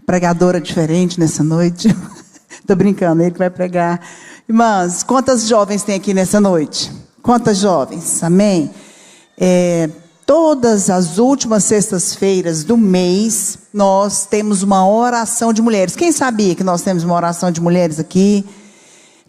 pregadora diferente nessa noite. Estou brincando, ele que vai pregar. Irmãs, quantas jovens tem aqui nessa noite? Quantas jovens? Amém? Todas as últimas sextas-feiras do mês, nós temos uma oração de mulheres. Quem sabia que nós temos uma oração de mulheres aqui?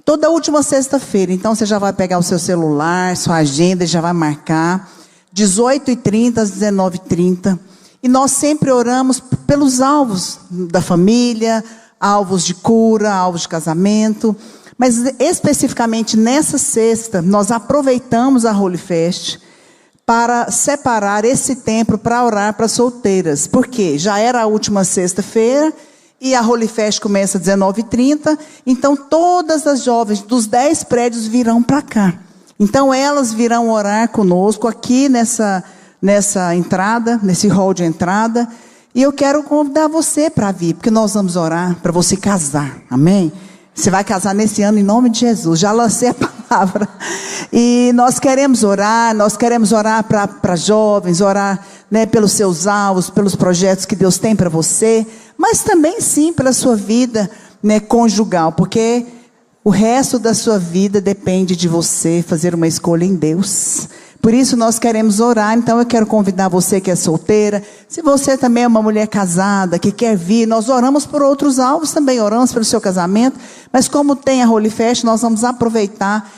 Toda última sexta-feira. Então, você já vai pegar o seu celular, sua agenda, e já vai marcar. 18h30 às 19h30. E nós sempre oramos pelos alvos da família, alvos de cura, alvos de casamento. Mas, especificamente nessa sexta, nós aproveitamos a Holy Fest para separar esse tempo para orar para solteiras. Por quê? Já era a última sexta-feira e a Holy Fest começa às 19h30. Então, todas as jovens dos 10 prédios virão para cá. Então, elas virão orar conosco aqui nessa entrada, nesse hall de entrada. E eu quero convidar você para vir, porque nós vamos orar para você casar. Amém? Você vai casar nesse ano em nome de Jesus. Já lancei a palavra. E nós queremos orar para jovens, orar, né, pelos seus alvos, pelos projetos que Deus tem para você, mas também sim pela sua vida, né, conjugal, porque o resto da sua vida depende de você fazer uma escolha em Deus. Por isso nós queremos orar. Então eu quero convidar você que é solteira, se você também é uma mulher casada, que quer vir, nós oramos por outros alvos também, oramos pelo seu casamento, mas como tem a Holy Fest, nós vamos aproveitar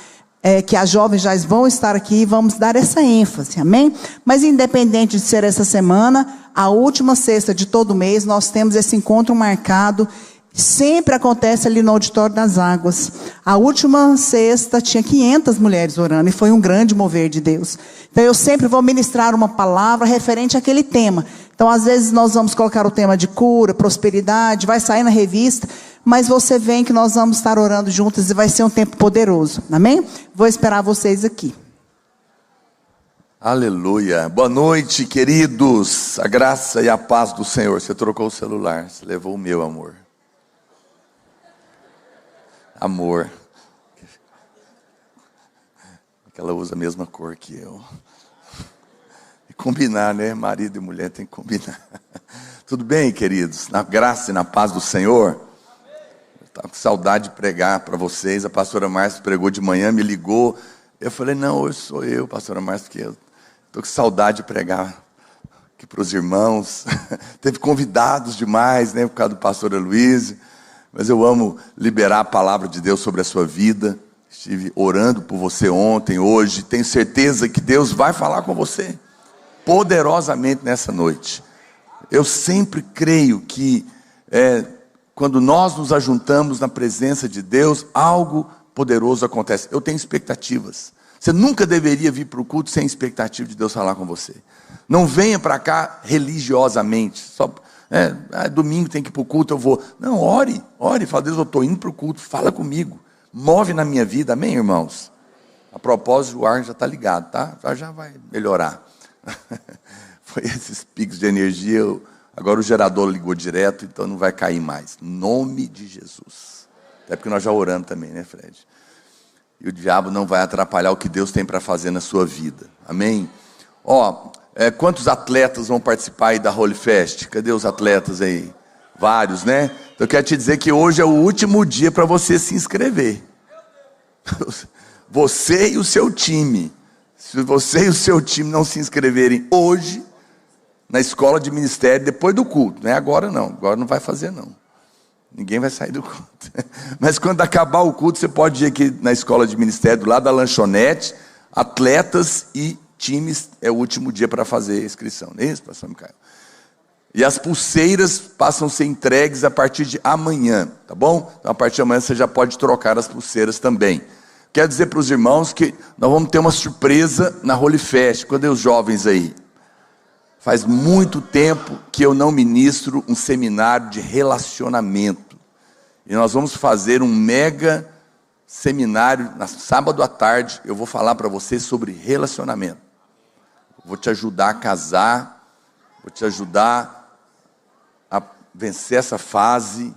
que as jovens já vão estar aqui e vamos dar essa ênfase, amém? Mas independente de ser essa semana, a última sexta de todo mês, nós temos esse encontro marcado. Sempre acontece ali no Auditório das Águas. A última sexta tinha 500 mulheres orando e foi um grande mover de Deus. Então eu sempre vou ministrar uma palavra referente àquele tema. Então às vezes nós vamos colocar o tema de cura, prosperidade, vai sair na revista, mas você vem que nós vamos estar orando juntas e vai ser um tempo poderoso, amém? Vou esperar vocês aqui. Aleluia, boa noite queridos, a graça e a paz do Senhor. Você trocou o celular, você levou o meu, amor. Amor, ela usa a mesma cor que eu. E combinar, né? Marido e mulher tem que combinar. Tudo bem, queridos? Na graça e na paz do Senhor. Estava com saudade de pregar para vocês. A pastora Márcia pregou de manhã, me ligou. Eu falei, não, hoje sou eu, pastora Márcia, porque eu estou com saudade de pregar aqui para os irmãos. Teve convidados demais, né? Por causa do pastor Luiz. Mas eu amo liberar a palavra de Deus sobre a sua vida. Estive orando por você ontem, hoje. Tenho certeza que Deus vai falar com você poderosamente nessa noite. Eu sempre creio que quando nós nos ajuntamos na presença de Deus, algo poderoso acontece. Eu tenho expectativas. Você nunca deveria vir para o culto sem expectativa de Deus falar com você. Não venha para cá religiosamente, só... domingo tem que ir para o culto, eu vou. Não, ore, fala, Deus, eu estou indo para o culto, fala comigo, move na minha vida, amém, irmãos? A propósito, o ar já está ligado, tá? Já vai melhorar. Foi esses picos de energia, agora o gerador ligou direto, então não vai cair mais, em nome de Jesus. Até porque nós já oramos também, né, Fred? E o diabo não vai atrapalhar o que Deus tem para fazer na sua vida, amém? Quantos atletas vão participar aí da Holy Fest? Cadê os atletas aí? Vários, né? Então eu quero te dizer que hoje é o último dia para você se inscrever. Você e o seu time. Se você e o seu time não se inscreverem hoje, na escola de ministério, depois do culto, não é agora não, agora não vai fazer não. Ninguém vai sair do culto. Mas quando acabar o culto, você pode ir aqui na escola de ministério, do lado da lanchonete, atletas e times, é o último dia para fazer a inscrição, não é isso, pastor Micael? E as pulseiras passam a ser entregues a partir de amanhã, tá bom? Então a partir de amanhã você já pode trocar as pulseiras também. Quero dizer para os irmãos que nós vamos ter uma surpresa na Holy Fest. Cadê os jovens aí? Faz muito tempo que eu não ministro um seminário de relacionamento. E nós vamos fazer um mega seminário, na sábado à tarde. Eu vou falar para vocês sobre relacionamento. Vou te ajudar a casar, vou te ajudar a vencer essa fase.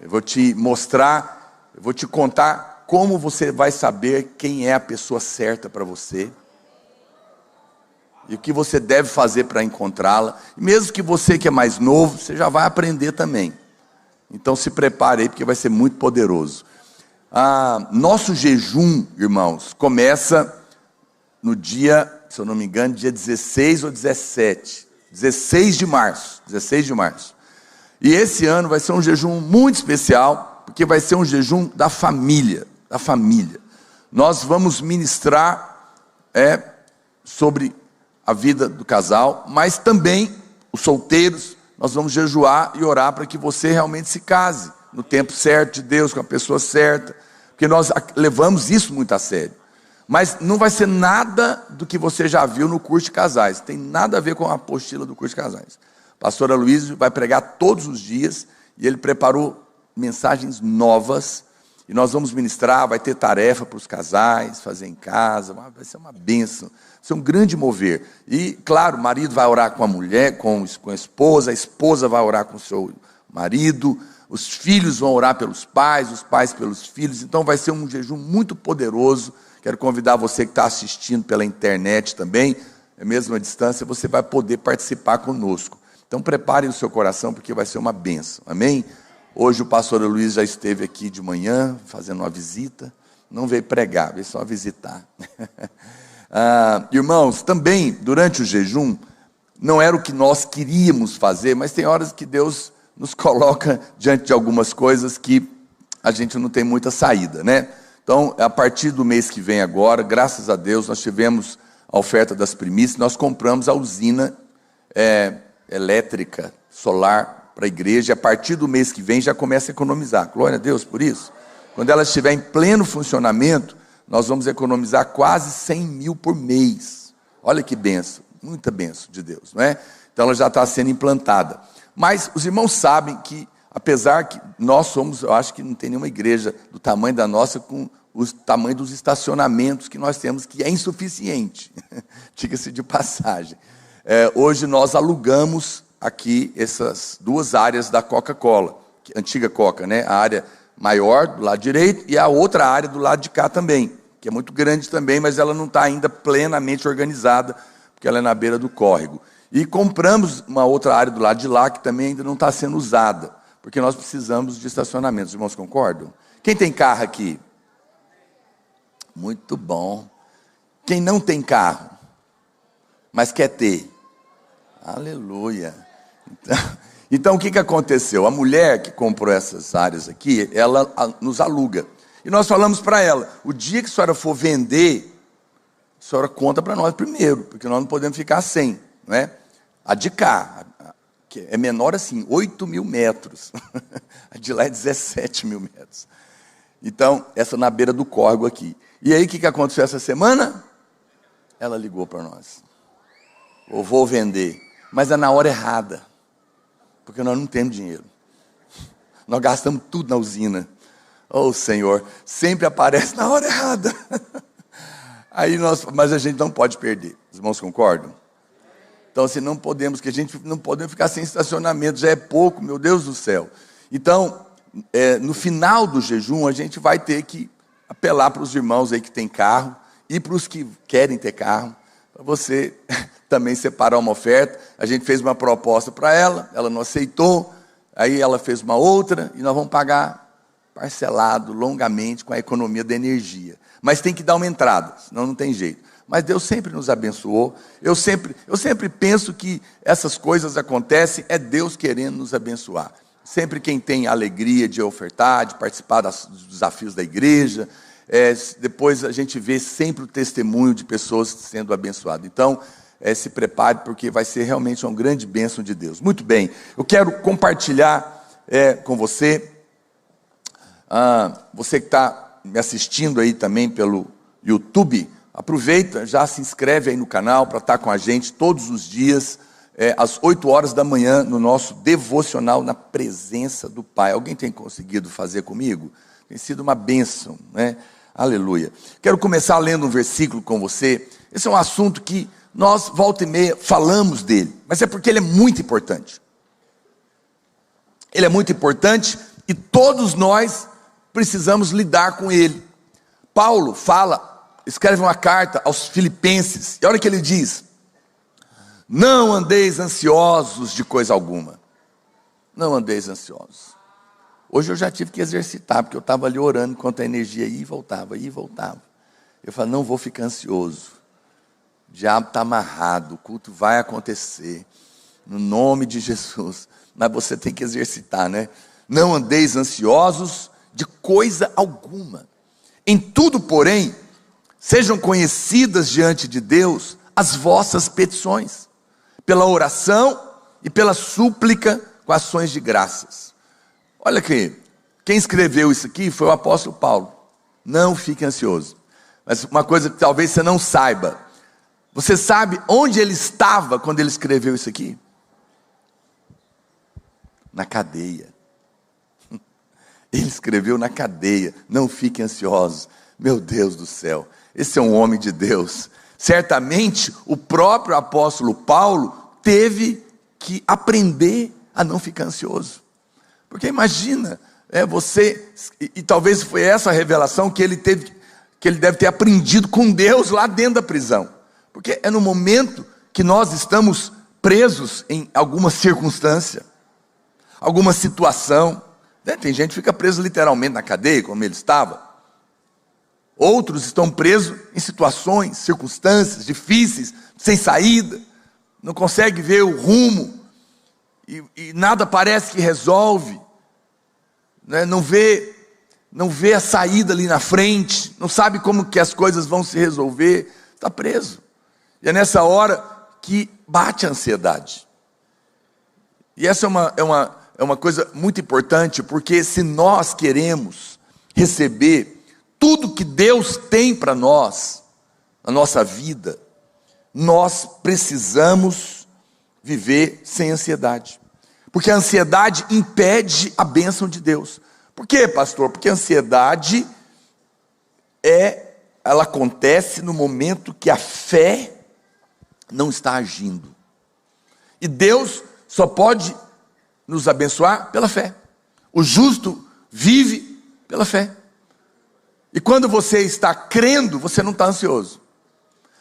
Eu vou te mostrar, eu vou te contar como você vai saber quem é a pessoa certa para você. e o que você deve fazer para encontrá-la. E mesmo que você que é mais novo, você já vai aprender também. Então se prepare aí, porque vai ser muito poderoso. Nosso jejum, irmãos, começa no dia, se eu não me engano, dia 16 ou 17. 16 de março. 16 de março. E esse ano vai ser um jejum muito especial, porque vai ser um jejum da família. Da família. Nós vamos ministrar sobre a vida do casal, mas também os solteiros, nós vamos jejuar e orar para que você realmente se case no tempo certo de Deus, com a pessoa certa, porque nós levamos isso muito a sério. Mas não vai ser nada do que você já viu no curso de casais, tem nada a ver com a apostila do curso de casais. A pastora Luísa vai pregar todos os dias, e ele preparou mensagens novas, e nós vamos ministrar, vai ter tarefa para os casais, fazer em casa, vai ser uma bênção, vai ser um grande mover. E claro, o marido vai orar com a mulher, com a esposa vai orar com o seu marido, os filhos vão orar pelos pais, os pais pelos filhos. Então vai ser um jejum muito poderoso. Quero convidar você que está assistindo pela internet também, mesmo à distância, você vai poder participar conosco. Então prepare o seu coração, porque vai ser uma bênção, amém? Hoje o pastor Luiz já esteve aqui de manhã, fazendo uma visita, não veio pregar, veio só visitar. Irmãos, também durante o jejum, não era o que nós queríamos fazer, mas tem horas que Deus nos coloca diante de algumas coisas que a gente não tem muita saída, né? Então, a partir do mês que vem agora, graças a Deus, nós tivemos a oferta das primícias, nós compramos a usina elétrica, solar, para a igreja, e a partir do mês que vem já começa a economizar, glória a Deus por isso. Quando ela estiver em pleno funcionamento, nós vamos economizar quase 100 mil por mês, olha que benção, muita benção de Deus, não é? Então ela já está sendo implantada, mas os irmãos sabem que, apesar que nós somos, eu acho que não tem nenhuma igreja do tamanho da nossa, com o tamanho dos estacionamentos que nós temos, que é insuficiente, diga-se de passagem. Hoje nós alugamos aqui essas duas áreas da Coca-Cola, antiga Coca, né? A área maior do lado direito e a outra área do lado de cá também, que é muito grande também, mas ela não está ainda plenamente organizada, porque ela é na beira do córrego. E compramos uma outra área do lado de lá, que também ainda não está sendo usada, porque nós precisamos de estacionamento. Os irmãos concordam? Quem tem carro aqui? Muito bom. Quem não tem carro, mas quer ter? Aleluia. Então o que aconteceu? A mulher que comprou essas áreas aqui, ela nos aluga. E nós falamos para ela, o dia que a senhora for vender, a senhora conta para nós primeiro, porque nós não podemos ficar sem, não é? A de cá, que é menor assim, 8 mil metros. A de lá é 17 mil metros. Então, essa na beira do córrego aqui. E aí o que aconteceu essa semana? Ela ligou para nós. Eu vou vender, mas é na hora errada. Porque nós não temos dinheiro. Nós gastamos tudo na usina. Oh, Senhor, sempre aparece na hora errada. Mas a gente não pode perder. Os irmãos concordam? Então, assim, não podemos ficar sem estacionamento. Já é pouco, meu Deus do céu. Então, no final do jejum, a gente vai ter que apelar para os irmãos aí que têm carro e para os que querem ter carro, para você também separar uma oferta. A gente fez uma proposta para ela, ela não aceitou, aí ela fez uma outra, e nós vamos pagar parcelado, longamente, com a economia da energia. Mas tem que dar uma entrada, senão não tem jeito. Mas Deus sempre nos abençoou. Eu sempre penso que essas coisas acontecem, é Deus querendo nos abençoar. Sempre quem tem a alegria de ofertar, de participar dos desafios da igreja, depois a gente vê sempre o testemunho de pessoas sendo abençoadas. Então, se prepare, porque vai ser realmente uma grande bênção de Deus. Muito bem, eu quero compartilhar com você, você que está me assistindo aí também pelo YouTube, aproveita, já se inscreve aí no canal para estar com a gente todos os dias, às 8 horas da manhã, no nosso devocional na presença do Pai. Alguém tem conseguido fazer comigo? Tem sido uma bênção, né? Aleluia. Quero começar lendo um versículo com você. Esse é um assunto que nós, volta e meia, falamos dele, mas é porque ele é muito importante. Ele é muito importante e todos nós precisamos lidar com ele. Paulo escreve uma carta aos Filipenses, e olha o que ele diz: Não andeis ansiosos de coisa alguma. Não andeis ansiosos. Hoje eu já tive que exercitar, porque eu estava ali orando enquanto a energia ia e voltava, ia e voltava. Eu falei, não vou ficar ansioso. O diabo está amarrado, o culto vai acontecer. No nome de Jesus. Mas você tem que exercitar, né? Não andeis ansiosos de coisa alguma. Em tudo, porém, sejam conhecidas diante de Deus as vossas petições, pela oração e pela súplica com ações de graças. Olha aqui, quem escreveu isso aqui foi o apóstolo Paulo. Não fique ansioso. Mas uma coisa que talvez você não saiba. Você sabe onde ele estava quando ele escreveu isso aqui? Na cadeia. Ele escreveu na cadeia. Não fiquem ansiosos. Meu Deus do céu. Esse é um homem de Deus. Certamente o próprio apóstolo Paulo teve que aprender a não ficar ansioso. Porque imagina, você, e talvez foi essa a revelação que ele teve, que ele deve ter aprendido com Deus lá dentro da prisão. Porque é no momento que nós estamos presos em alguma circunstância, alguma situação. Tem gente que fica preso literalmente na cadeia, como ele estava. Outros estão presos em situações, circunstâncias difíceis, sem saída, não consegue ver o rumo, e nada parece que resolve, né? Não vê a saída ali na frente, não sabe como que as coisas vão se resolver, está preso. E é nessa hora que bate a ansiedade. E essa é uma coisa muito importante, porque se nós queremos receber tudo que Deus tem para nós, na nossa vida, nós precisamos viver sem ansiedade. Porque a ansiedade impede a bênção de Deus. Por quê, pastor? Porque a ansiedade ela acontece no momento que a fé não está agindo. E Deus só pode nos abençoar pela fé. O justo vive pela fé. E quando você está crendo, você não está ansioso.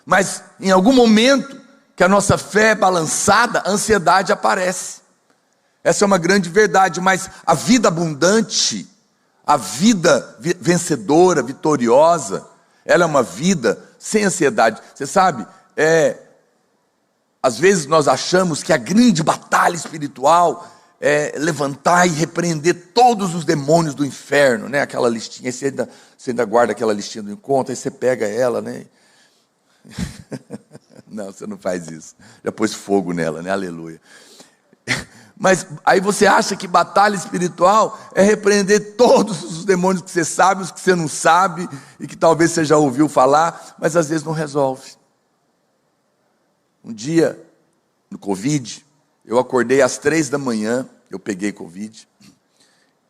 Mas em algum momento que a nossa fé é balançada, a ansiedade aparece. Essa é uma grande verdade, mas a vida abundante, a vida vencedora, vitoriosa, ela é uma vida sem ansiedade. Você sabe, às vezes nós achamos que a grande batalha espiritual é levantar e repreender todos os demônios do inferno, né? Aquela listinha, você ainda guarda aquela listinha do encontro, aí você pega ela, né? Não, você não faz isso. Já pôs fogo nela, né? Aleluia. Mas aí você acha que batalha espiritual é repreender todos os demônios que você sabe, os que você não sabe, e que talvez você já ouviu falar, mas às vezes não resolve. Um dia, no Covid, eu acordei às 3 da manhã, eu peguei Covid,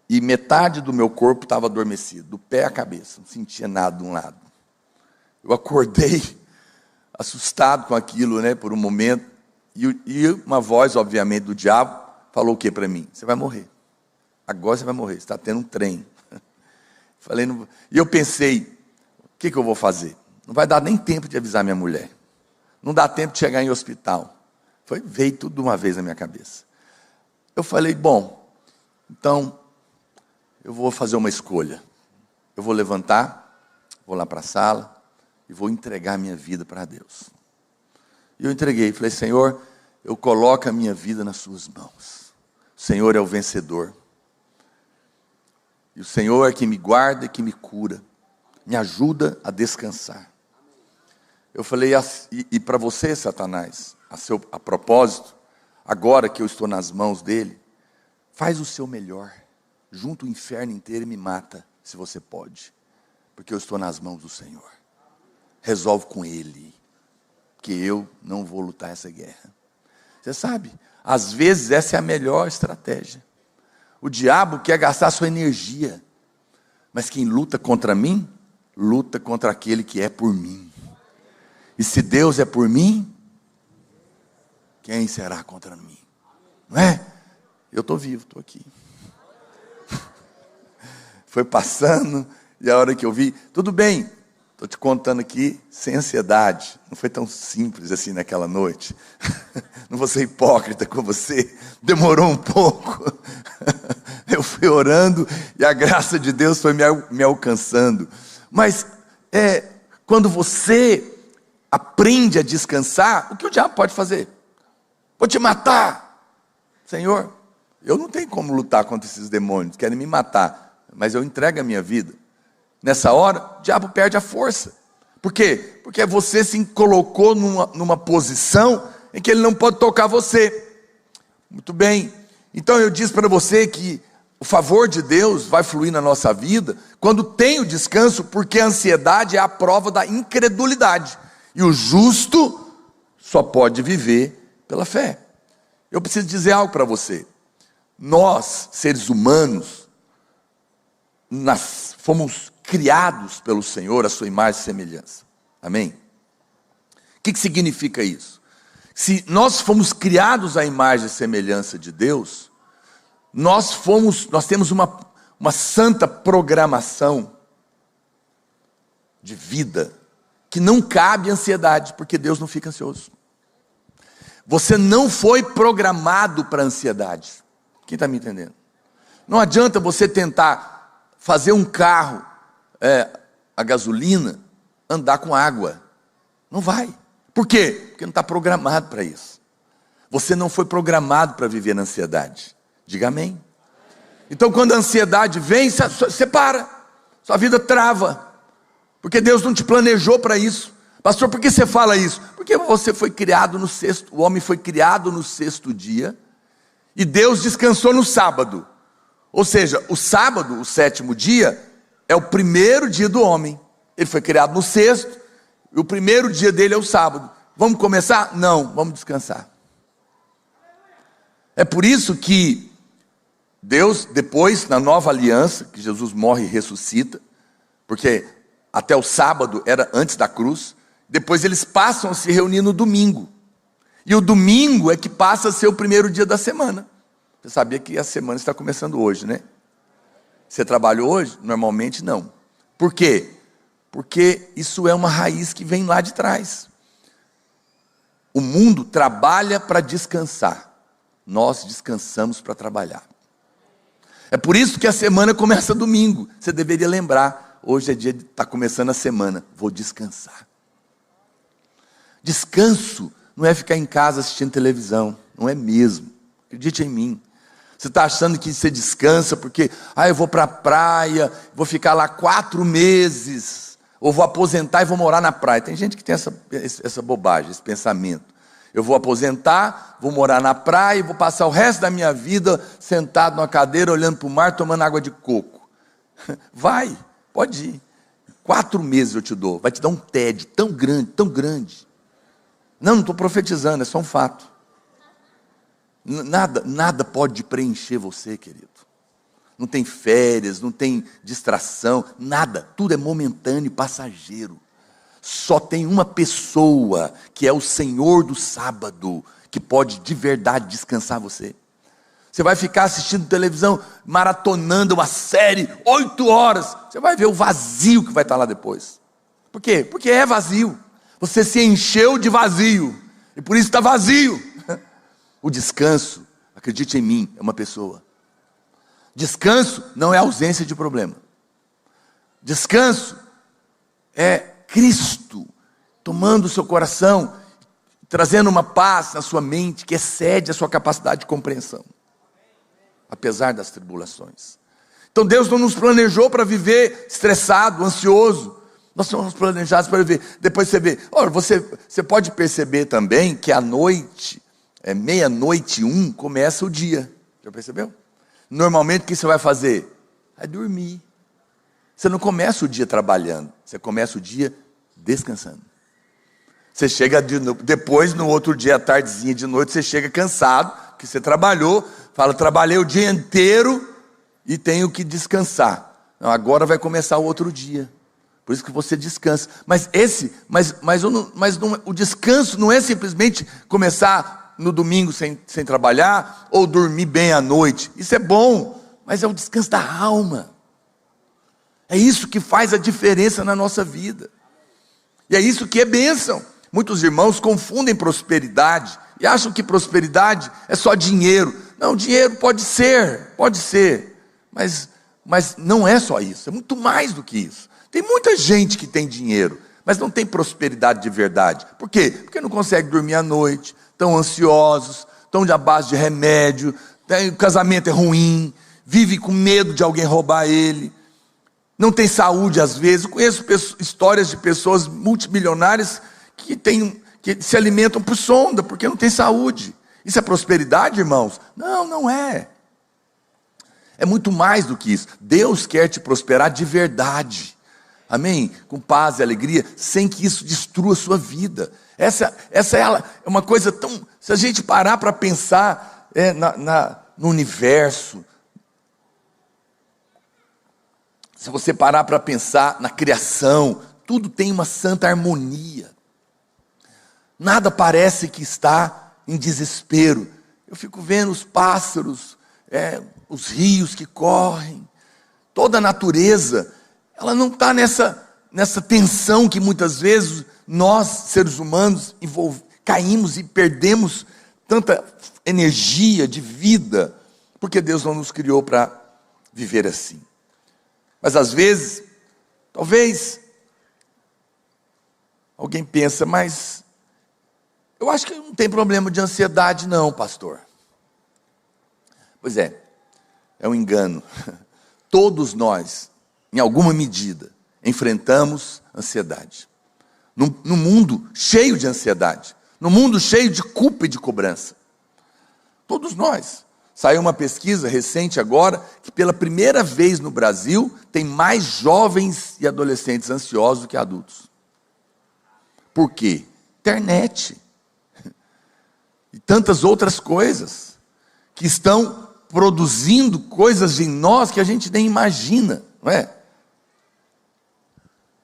e metade do meu corpo estava adormecido, do pé à cabeça, não sentia nada de um lado. Eu acordei assustado com aquilo, né, por um momento, e uma voz, obviamente, do diabo, falou o que para mim? Você vai morrer. Agora você vai morrer, você está tendo um trem. Falei, não... E eu pensei, o que eu vou fazer? Não vai dar nem tempo de avisar minha mulher. Não dá tempo de chegar em hospital. Veio tudo de uma vez na minha cabeça. Eu falei, bom, então, eu vou fazer uma escolha. Eu vou levantar, vou lá para a sala, e vou entregar minha vida para Deus. E eu entreguei, falei, Senhor, eu coloco a minha vida nas suas mãos. O Senhor é o vencedor. E o Senhor é que me guarda e que me cura. Me ajuda a descansar. Eu falei, e para você, Satanás, a propósito, agora que eu estou nas mãos dele, faz o seu melhor. Junta o inferno inteiro e me mata, se você pode. Porque eu estou nas mãos do Senhor. Resolve com ele, que eu não vou lutar essa guerra. Você sabe, às vezes essa é a melhor estratégia. O diabo quer gastar sua energia, mas quem luta contra mim, luta contra aquele que é por mim. E se Deus é por mim, quem será contra mim? Não é? Eu estou vivo, estou aqui. Foi passando, e a hora que eu vi, tudo bem, Estou te contando aqui sem ansiedade. Não foi tão simples assim naquela noite. Não vou ser hipócrita com você. Demorou um pouco. Eu fui orando e a graça de Deus foi me alcançando. Mas quando você aprende a descansar, o que o diabo pode fazer? Vou te matar. Senhor, eu não tenho como lutar contra esses demônios, querem me matar, mas eu entrego a minha vida. Nessa hora, o diabo perde a força. Por quê? Porque você se colocou numa posição em que ele não pode tocar você. Muito bem. Então eu disse para você que o favor de Deus vai fluir na nossa vida quando tem o descanso, porque a ansiedade é a prova da incredulidade. E o justo só pode viver pela fé. Eu preciso dizer algo para você. Nós, seres humanos, fomos criados pelo Senhor, a sua imagem e semelhança. Amém? O que significa isso? Se nós fomos criados à imagem e semelhança de Deus, nós temos uma santa programação de vida que não cabe ansiedade, porque Deus não fica ansioso. Você não foi programado para ansiedade. Quem está me entendendo? Não adianta você tentar fazer um carro a gasolina andar com água. Não vai. Por quê? Porque não está programado para isso. Você não foi programado para viver na ansiedade. Diga amém. Então quando a ansiedade vem, você para. Sua vida trava. Porque Deus não te planejou para isso. Pastor, por que você fala isso? Porque você foi criado no sexto, o homem foi criado no sexto dia, e Deus descansou no sábado. Ou seja, o sábado, o sétimo dia, é o primeiro dia do homem. Ele foi criado no sexto, e o primeiro dia dele é o sábado. Vamos começar? Não, vamos descansar. É por isso que Deus, depois, na nova aliança, que Jesus morre e ressuscita, porque até o sábado era antes da cruz, depois eles passam a se reunir no domingo. E o domingo é que passa a ser o primeiro dia da semana. Você sabia que a semana está começando hoje, né? Você trabalhou hoje? Normalmente não. Por quê? Porque isso é uma raiz que vem lá de trás. O mundo trabalha para descansar. Nós descansamos para trabalhar. É por isso que a semana começa domingo. Você deveria lembrar, hoje é dia de estar começando a semana. Vou descansar. Descanso não é ficar em casa assistindo televisão. Não é mesmo. Acredite em mim. Você está achando que você descansa porque eu vou para a praia, vou ficar lá 4 meses, ou vou aposentar e vou morar na praia. Tem gente que tem essa bobagem, esse pensamento. Eu vou aposentar, vou morar na praia e vou passar o resto da minha vida sentado numa cadeira, olhando para o mar, tomando água de coco. Vai, pode ir. 4 meses eu te dou. Vai te dar um tédio tão grande, tão grande. Não estou profetizando, é só um fato. Nada pode preencher você, querido. Não tem férias, não tem distração, nada. Tudo é momentâneo e passageiro. Só tem uma pessoa, que é o Senhor do sábado, que pode de verdade descansar você. Você vai ficar assistindo televisão, maratonando uma série, 8 horas. Você vai ver o vazio que vai estar lá depois. Por quê? Porque é vazio. Você se encheu de vazio. E por isso está vazio. O descanso, acredite em mim, é uma pessoa. Descanso não é ausência de problema. Descanso é Cristo tomando o seu coração, trazendo uma paz na sua mente que excede a sua capacidade de compreensão, apesar das tribulações. Então Deus não nos planejou para viver estressado, ansioso. Nós somos planejados para viver. Depois você vê, você pode perceber também que à noite, 00:01, começa o dia. Já percebeu? Normalmente o que você vai fazer? Vai dormir. Você não começa o dia trabalhando, você começa o dia descansando. Você chega depois, no outro dia, à tardezinha de noite, você chega cansado, que você trabalhou, fala, trabalhei o dia inteiro e tenho que descansar. Não, agora vai começar o outro dia. Por isso que você descansa. Mas o descanso não é simplesmente começar no domingo sem trabalhar, ou dormir bem à noite. Isso é bom, mas é o descanso da alma. É isso que faz a diferença na nossa vida. E é isso que é bênção. Muitos irmãos confundem prosperidade e acham que prosperidade é só dinheiro. Não, dinheiro pode ser, mas não é só isso, é muito mais do que isso. Tem muita gente que tem dinheiro, mas não tem prosperidade de verdade. Por quê? Porque não consegue dormir à noite, estão ansiosos, estão à base de remédio, o casamento é ruim, vive com medo de alguém roubar ele, não tem saúde às vezes. Eu conheço histórias de pessoas multimilionárias que se alimentam por sonda, porque não tem saúde. Isso é prosperidade, irmãos? Não, não é. É muito mais do que isso. Deus quer te prosperar de verdade. Amém? Com paz e alegria, sem que isso destrua a sua vida. Essa é uma coisa tão... Se a gente parar para pensar no universo, se você parar para pensar na criação, tudo tem uma santa harmonia. Nada parece que está em desespero. Eu fico vendo os pássaros, os rios que correm, toda a natureza, ela não está nessa tensão que muitas vezes nós, seres humanos, caímos e perdemos tanta energia de vida, porque Deus não nos criou para viver assim. Mas às vezes, talvez, alguém pensa, mas eu acho que não tem problema de ansiedade não, pastor. Pois é um engano. Todos nós, em alguma medida, enfrentamos ansiedade. No mundo cheio de ansiedade, no mundo cheio de culpa e de cobrança. Todos nós. Saiu uma pesquisa recente agora, que pela primeira vez no Brasil, tem mais jovens e adolescentes ansiosos do que adultos. Por quê? Internet. E tantas outras coisas, que estão produzindo coisas em nós que a gente nem imagina, não é?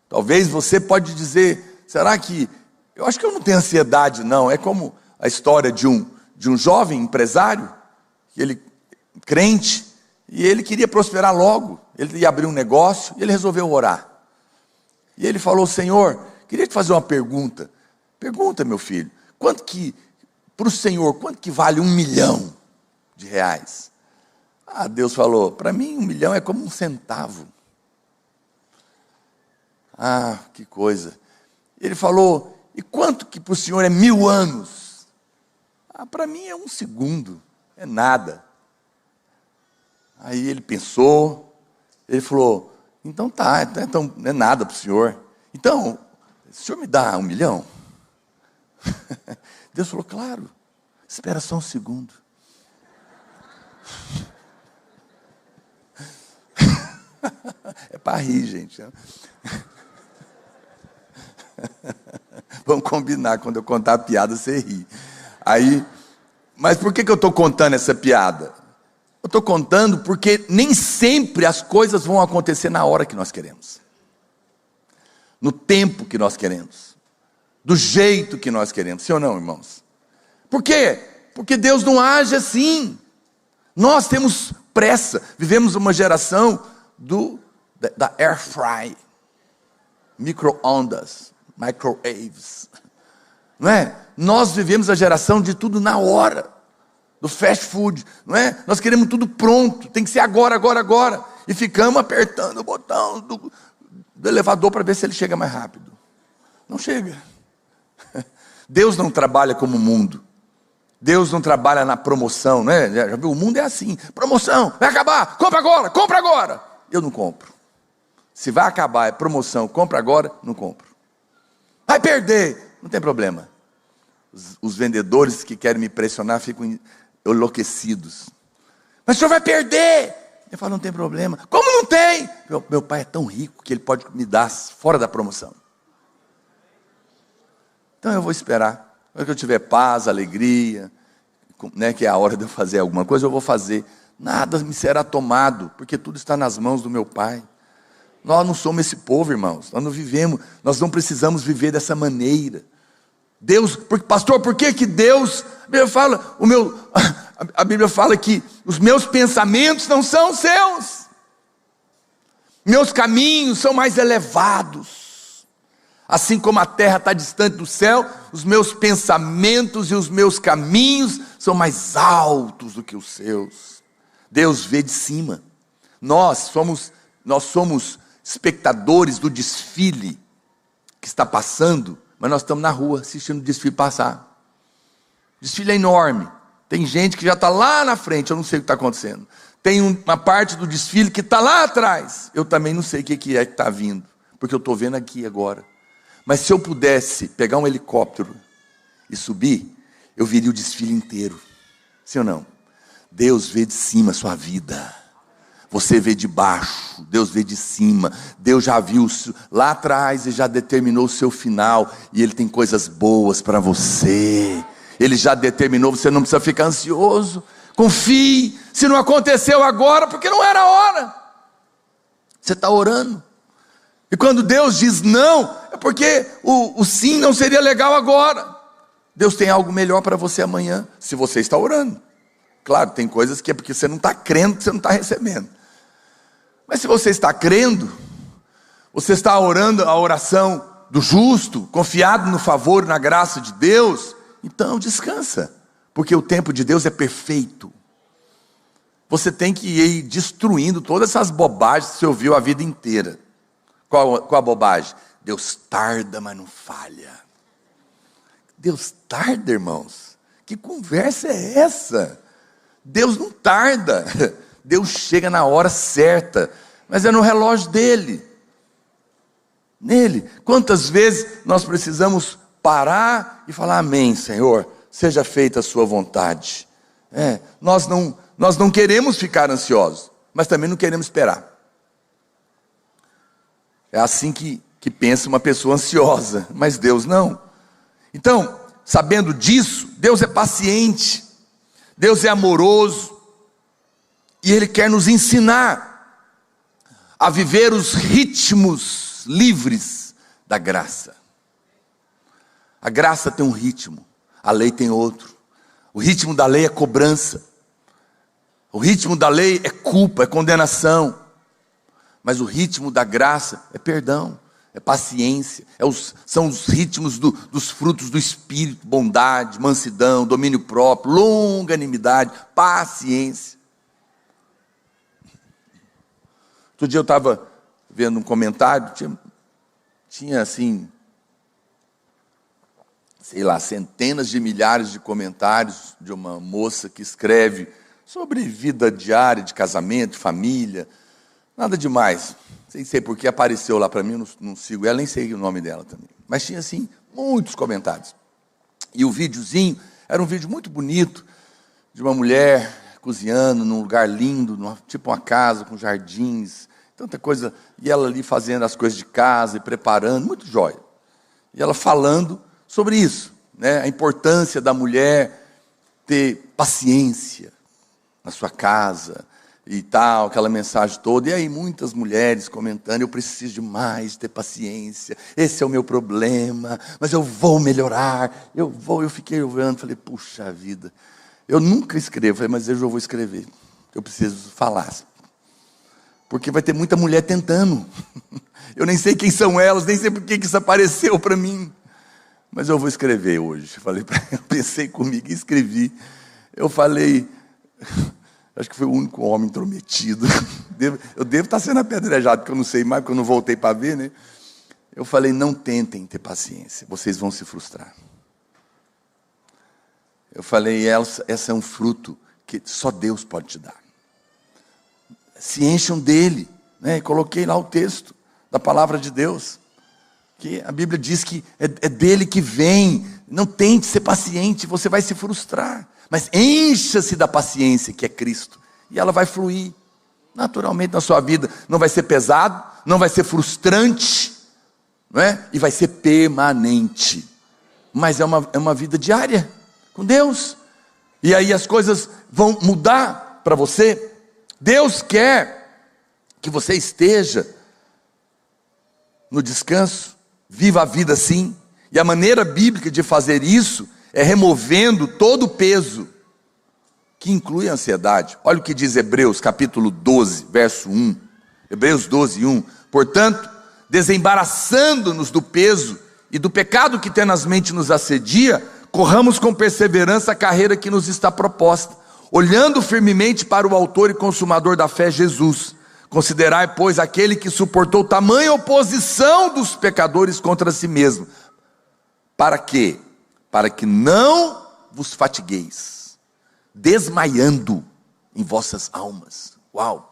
Talvez você pode dizer, será que... Eu acho que eu não tenho ansiedade não, é como a história de um jovem empresário, ele crente, e ele queria prosperar logo, ele ia abrir um negócio, e ele resolveu orar. E ele falou, Senhor, queria te fazer uma pergunta. Pergunta, meu filho, para o Senhor, quanto que vale 1 milhão de reais? Ah, Deus falou, para mim 1 milhão é como 1 centavo. Ah, que coisa. Ele falou, e quanto que para o Senhor é 1000 anos? Ah, para mim é 1 segundo, é nada. Aí ele pensou, ele falou, então tá, então não é nada para o Senhor. Então, o Senhor me dá 1 milhão? Deus falou, claro, espera só 1 segundo. É para rir, gente. Vamos combinar, quando eu contar a piada, você ri. Mas por que eu estou contando essa piada? Eu estou contando porque nem sempre as coisas vão acontecer na hora que nós queremos. No tempo que nós queremos. Do jeito que nós queremos. Sim ou não, irmãos? Por quê? Porque Deus não age assim. Nós temos pressa. Vivemos uma geração da air fry. Micro-ondas. Microwaves. Não é? Nós vivemos a geração de tudo na hora. Do fast food, não é? Nós queremos tudo pronto, tem que ser agora, agora, agora. E ficamos apertando o botão do elevador para ver se ele chega mais rápido. Não chega. Deus não trabalha como o mundo. Deus não trabalha na promoção, não é? Já viu? O mundo é assim. Promoção, vai acabar, compra agora, compra agora. Eu não compro. Se vai acabar, é promoção, compra agora, não compro. Vai perder, não tem problema. Os vendedores que querem me pressionar ficam enlouquecidos. Mas o senhor vai perder. Eu falo, não tem problema. Como não tem? Meu pai é tão rico que ele pode me dar fora da promoção. Então eu vou esperar. Quando eu tiver paz, alegria, né, que é a hora de eu fazer alguma coisa, eu vou fazer. Nada me será tomado, porque tudo está nas mãos do meu pai. Nós não somos esse povo, irmãos. Nós não vivemos, nós não precisamos viver dessa maneira. Deus, pastor, por que Deus, a Bíblia fala que os meus pensamentos não são os seus, meus caminhos são mais elevados. Assim como a terra está distante do céu, os meus pensamentos e os meus caminhos são mais altos do que os seus. Deus vê de cima. Nós somos espectadores do desfile que está passando, mas nós estamos na rua assistindo o desfile passar. O desfile é enorme. Tem gente que já está lá na frente, eu não sei o que está acontecendo. Tem uma parte do desfile que está lá atrás. Eu também não sei o que é que está vindo, porque eu estou vendo aqui agora. Mas se eu pudesse pegar um helicóptero e subir, eu viria o desfile inteiro. Sim ou não? Deus vê de cima a sua vida. Você vê de baixo, Deus vê de cima. Deus já viu lá atrás e já determinou o seu final. E Ele tem coisas boas para você. Ele já determinou, você não precisa ficar ansioso. Confie, se não aconteceu agora, porque não era a hora. Você está orando. E quando Deus diz não, é porque o sim não seria legal agora. Deus tem algo melhor para você amanhã, se você está orando. Claro, tem coisas que é porque você não está crendo, que você não está recebendo. Mas se você está crendo, você está orando a oração do justo, confiado no favor e na graça de Deus, então descansa, porque o tempo de Deus é perfeito. Você tem que ir destruindo todas essas bobagens que você ouviu a vida inteira. Qual a bobagem? Deus tarda, mas não falha. Deus tarda, irmãos? Que conversa é essa? Deus não tarda. Deus chega na hora certa, mas é no relógio dele. Nele. Quantas vezes nós precisamos parar e falar: amém, Senhor, seja feita a sua vontade. Nós não queremos ficar ansiosos, mas também não queremos esperar. É assim que pensa uma pessoa ansiosa, mas Deus não. Então, sabendo disso, Deus é paciente, Deus é amoroso, e Ele quer nos ensinar a viver os ritmos livres da graça. A graça tem um ritmo, a lei tem outro. O ritmo da lei é cobrança, o ritmo da lei é culpa, é condenação. Mas o ritmo da graça é perdão, é paciência, são os ritmos dos frutos do Espírito: bondade, mansidão, domínio próprio, longanimidade, paciência. Outro dia eu estava vendo um comentário, tinha assim, sei lá, centenas de milhares de comentários de uma moça que escreve sobre vida diária, de casamento, de família. Nada demais, sem sei porque apareceu lá para mim, eu não sigo ela, nem sei o nome dela também. Mas tinha assim, muitos comentários. E o videozinho, era um vídeo muito bonito, de uma mulher cozinhando num lugar lindo, tipo uma casa com jardins, tanta coisa, e ela ali fazendo as coisas de casa e preparando, muito jóia. E ela falando sobre isso, né? A importância da mulher ter paciência na sua casa, e tal, aquela mensagem toda. E aí muitas mulheres comentando: eu preciso demais ter paciência, esse é o meu problema, mas eu vou melhorar, eu fiquei olhando, falei: puxa vida, eu nunca escrevo. Falei: mas eu já vou escrever, eu preciso falar, porque vai ter muita mulher tentando, eu nem sei quem são elas, nem sei por que isso apareceu para mim, mas eu vou escrever hoje. Falei eu pensei comigo e escrevi. Eu falei, acho que foi o único homem intrometido. Eu devo estar sendo apedrejado, porque eu não sei mais, porque eu não voltei para ver, né? Eu falei: não tentem ter paciência, vocês vão se frustrar. Eu falei: essa é um fruto que só Deus pode te dar. Se encham dele, né? E coloquei lá o texto da palavra de Deus, que a Bíblia diz que é dele que vem. Não tente ser paciente, você vai se frustrar. Mas encha-se da paciência, que é Cristo, e ela vai fluir naturalmente na sua vida. Não vai ser pesado, não vai ser frustrante, não é? E vai ser permanente. Mas é uma vida diária com Deus. E aí as coisas vão mudar para você. Deus quer que você esteja no descanso, viva a vida assim. E a maneira bíblica de fazer isso é removendo todo o peso, que inclui a ansiedade. Olha o que diz Hebreus capítulo 12, verso 1. Hebreus 12, 1. Portanto, desembaraçando-nos do peso e do pecado que tenazmente nos assedia, corramos com perseverança a carreira que nos está proposta, olhando firmemente para o autor e consumador da fé, Jesus. Considerai, pois, aquele que suportou tamanha oposição dos pecadores contra si mesmo. Para quê? Para que não vos fatigueis, desmaiando em vossas almas. Uau!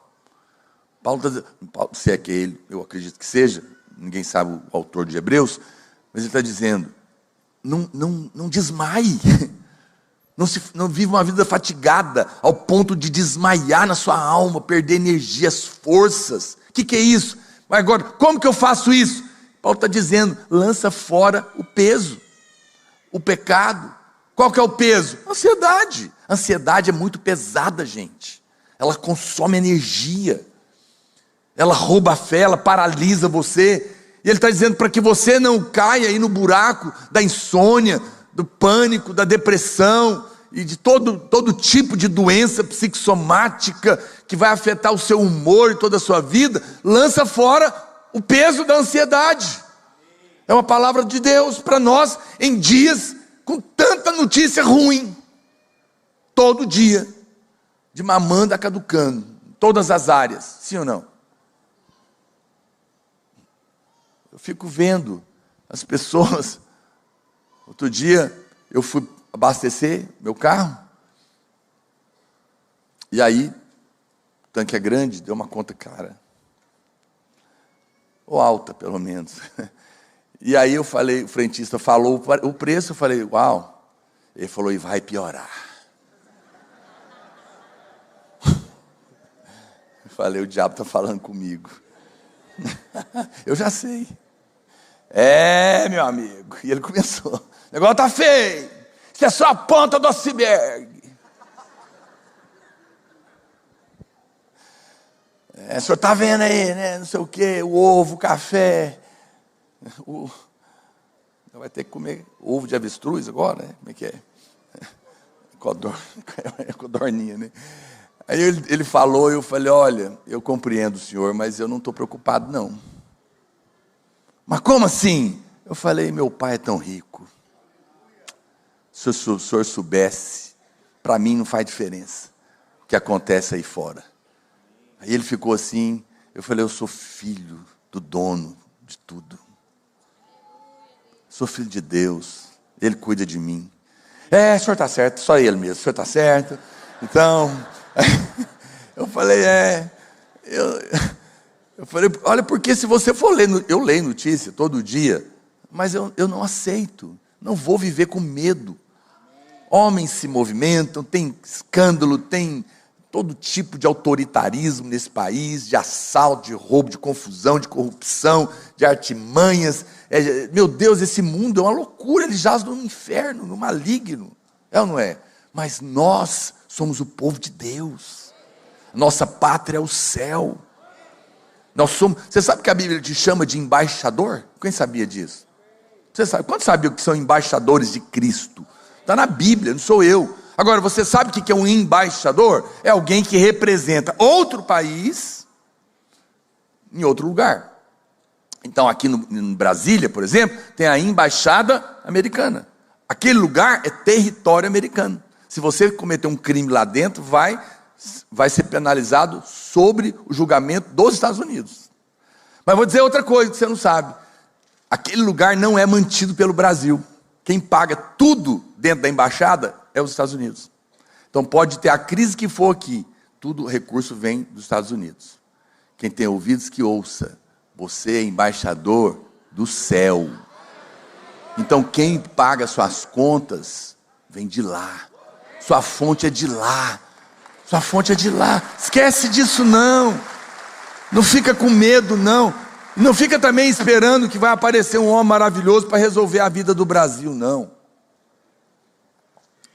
Paulo está dizendo, se é que ele, eu acredito que seja, ninguém sabe o autor de Hebreus, mas ele está dizendo, não desmaie, não viva uma vida fatigada, ao ponto de desmaiar na sua alma, perder energia, as forças. O que é isso? Mas agora, como que eu faço isso? Paulo está dizendo, lança fora o peso, o pecado. Qual que é o peso? Ansiedade. Ansiedade é muito pesada, gente. Ela consome energia, ela rouba a fé, ela paralisa você. E ele está dizendo para que você não caia aí no buraco da insônia, do pânico, da depressão e de todo tipo de doença psicossomática que vai afetar o seu humor e toda a sua vida. Lança fora o peso da ansiedade. É uma palavra de Deus para nós em dias com tanta notícia ruim. Todo dia, de mamando a caducando, em todas as áreas, sim ou não? Eu fico vendo as pessoas. Outro dia eu fui abastecer meu carro, e aí o tanque é grande, deu uma conta cara, ou alta pelo menos. E aí eu falei, o frentista falou o preço, eu falei, uau. Ele falou, e vai piorar. Eu falei, o diabo está falando comigo. Eu já sei. É, meu amigo. E ele começou, o negócio está feio, isso é só a ponta do iceberg. O senhor está vendo aí, né? Não sei o que, o ovo, o café. Vai ter que comer ovo de avestruz agora, né? Como é que é? Codorninha, né? Aí ele falou, eu falei, olha, eu compreendo o senhor, mas eu não estou preocupado não. Mas como assim? Eu falei, meu pai é tão rico. Se o senhor soubesse, para mim não faz diferença o que acontece aí fora. Aí ele ficou assim, eu falei, eu sou filho do dono de tudo. Sou filho de Deus, Ele cuida de mim. O senhor está certo, só Ele mesmo, o senhor está certo. Então, eu falei, eu falei, olha, porque se você for ler, eu leio notícia todo dia, mas eu não aceito, não vou viver com medo. Homens se movimentam, tem escândalo, tem todo tipo de autoritarismo nesse país, de assalto, de roubo, de confusão, de corrupção, de artimanhas. Meu Deus, esse mundo é uma loucura, ele jaz no inferno, no maligno. É ou não é? Mas nós somos o povo de Deus. Nossa pátria é o céu. Você sabe que a Bíblia te chama de embaixador? Quem sabia disso? Você sabe? Quantos sabiam que são embaixadores de Cristo? Está na Bíblia, não sou eu. Agora, você sabe o que é um embaixador? É alguém que representa outro país em outro lugar. Então, aqui em Brasília, por exemplo, tem a embaixada americana. Aquele lugar é território americano. Se você cometer um crime lá dentro, vai ser penalizado sobre o julgamento dos Estados Unidos. Mas vou dizer outra coisa que você não sabe. Aquele lugar não é mantido pelo Brasil. Quem paga tudo dentro da embaixada é os Estados Unidos. Então pode ter a crise que for aqui, tudo o recurso vem dos Estados Unidos. Quem tem ouvidos que ouça, você é embaixador do céu. Então quem paga suas contas vem de lá. Sua fonte é de lá. Sua fonte é de lá. Esquece disso não. Não fica com medo não. Não fica também esperando que vai aparecer um homem maravilhoso para resolver a vida do Brasil, não.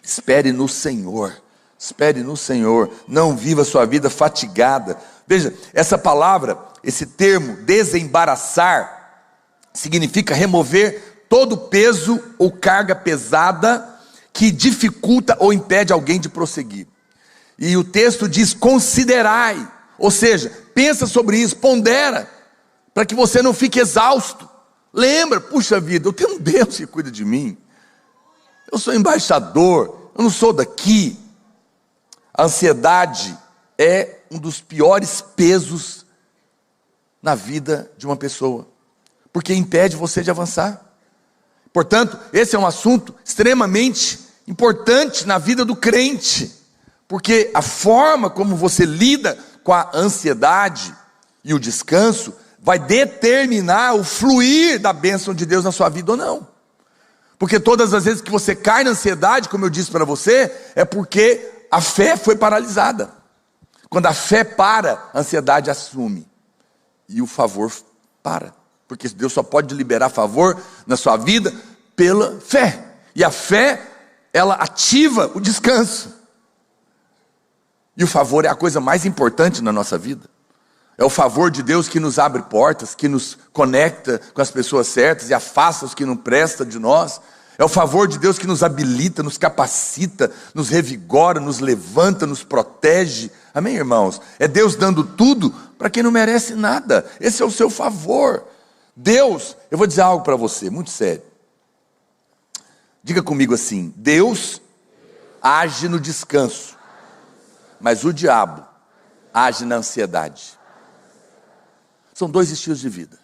Espere no Senhor. Espere no Senhor. Não viva sua vida fatigada. Veja, essa palavra, esse termo, desembaraçar, significa remover todo peso ou carga pesada que dificulta ou impede alguém de prosseguir. E o texto diz, considerai. Ou seja, pensa sobre isso, pondera. para que você não fique exausto. Lembra, puxa vida, eu tenho um Deus que cuida de mim. Eu sou embaixador, eu não sou daqui. A ansiedade é um dos piores pesos na vida de uma pessoa, porque impede você de avançar. Portanto, esse é um assunto extremamente importante na vida do crente, porque a forma como você lida com a ansiedade e o descanso vai determinar o fluir da bênção de Deus na sua vida ou não. Porque todas as vezes que você cai na ansiedade, como eu disse para você, é porque a fé foi paralisada. Quando a fé para, a ansiedade assume e o favor para. Porque Deus só pode liberar favor na sua vida pela fé. E a fé, ela ativa o descanso. E o favor é a coisa mais importante na nossa vida. É o favor de Deus que nos abre portas, que nos conecta com as pessoas certas e afasta os que não prestam de nós. É o favor de Deus que nos habilita, nos capacita, nos revigora, nos levanta, nos protege. Amém, irmãos? É Deus dando tudo para quem não merece nada. Esse é o seu favor. Deus, eu vou dizer algo para você, muito sério. Diga comigo assim: Deus age no descanso, mas o diabo age na ansiedade. São dois estilos de vida.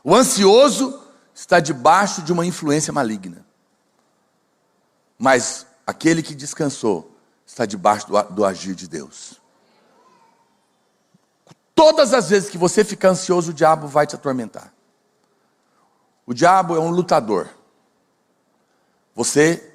O ansioso está debaixo de uma influência maligna, mas aquele que descansou está debaixo do agir de Deus. Todas as vezes que você ficar ansioso, o diabo vai te atormentar. O diabo é um lutador. Você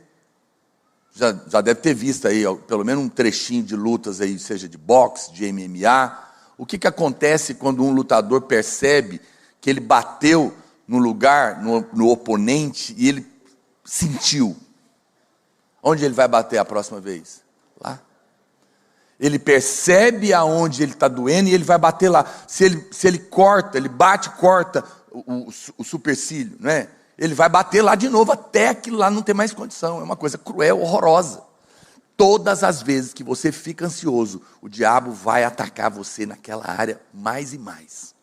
já deve ter visto aí, pelo menos um trechinho de lutas aí, seja de boxe, de MMA. O que acontece quando um lutador percebe que ele bateu no lugar, no oponente, e ele sentiu? Onde ele vai bater a próxima vez? Lá. Ele percebe aonde ele está doendo e ele vai bater lá. Se ele corta, ele bate e corta o supercílio, não é? Ele vai bater lá de novo até aquilo lá não ter mais condição. É uma coisa cruel, horrorosa. Todas as vezes que você fica ansioso, o diabo vai atacar você naquela área mais e mais.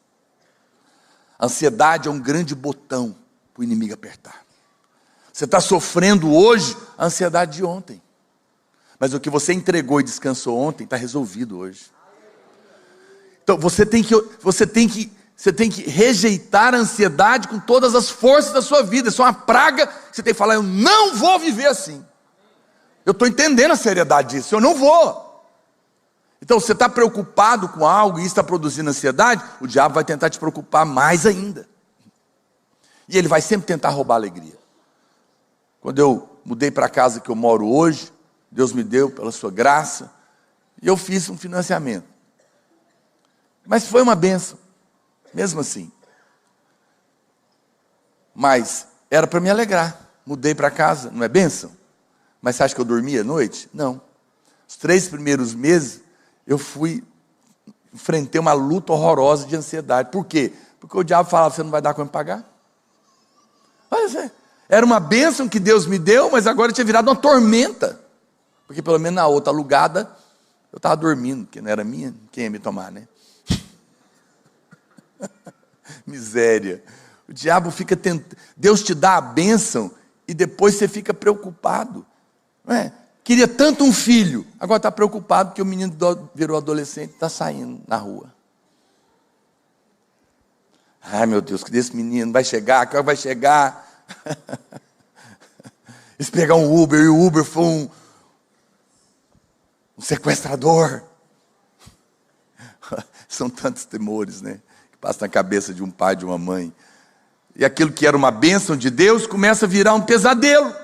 A ansiedade é um grande botão para o inimigo apertar. Você está sofrendo hoje a ansiedade de ontem, mas o que você entregou e descansou ontem está resolvido hoje. Então você tem que rejeitar a ansiedade com todas as forças da sua vida. Isso é uma praga que você tem que falar: eu não vou viver assim. Eu estou entendendo a seriedade disso, eu não vou. Então você está preocupado com algo e isso está produzindo ansiedade, o diabo vai tentar te preocupar mais ainda. E ele vai sempre tentar roubar a alegria. Quando eu mudei para a casa que eu moro hoje, Deus me deu pela sua graça, e eu fiz um financiamento. Mas foi uma bênção, mesmo assim. Mas era para me alegrar. Mudei para casa, não é bênção? Mas você acha que eu dormia à noite? Não. Os 3 primeiros meses, eu enfrentei uma luta horrorosa de ansiedade. Por quê? Porque o diabo falava: você não vai dar como pagar? Olha, era uma bênção que Deus me deu, mas agora tinha virado uma tormenta. Porque pelo menos na outra alugada, eu estava dormindo, porque não era minha, quem ia me tomar, né? Miséria. O diabo fica tentando. Deus te dá a bênção e depois você fica preocupado. Não é? Queria tanto um filho, agora está preocupado porque o menino virou adolescente e está saindo na rua. Ai, meu Deus, que esse menino vai chegar, que hora vai chegar? Eles pegar um Uber e o Uber foi um sequestrador. São tantos temores, né, que passam na cabeça de um pai, de uma mãe. E aquilo que era uma bênção de Deus começa a virar um pesadelo.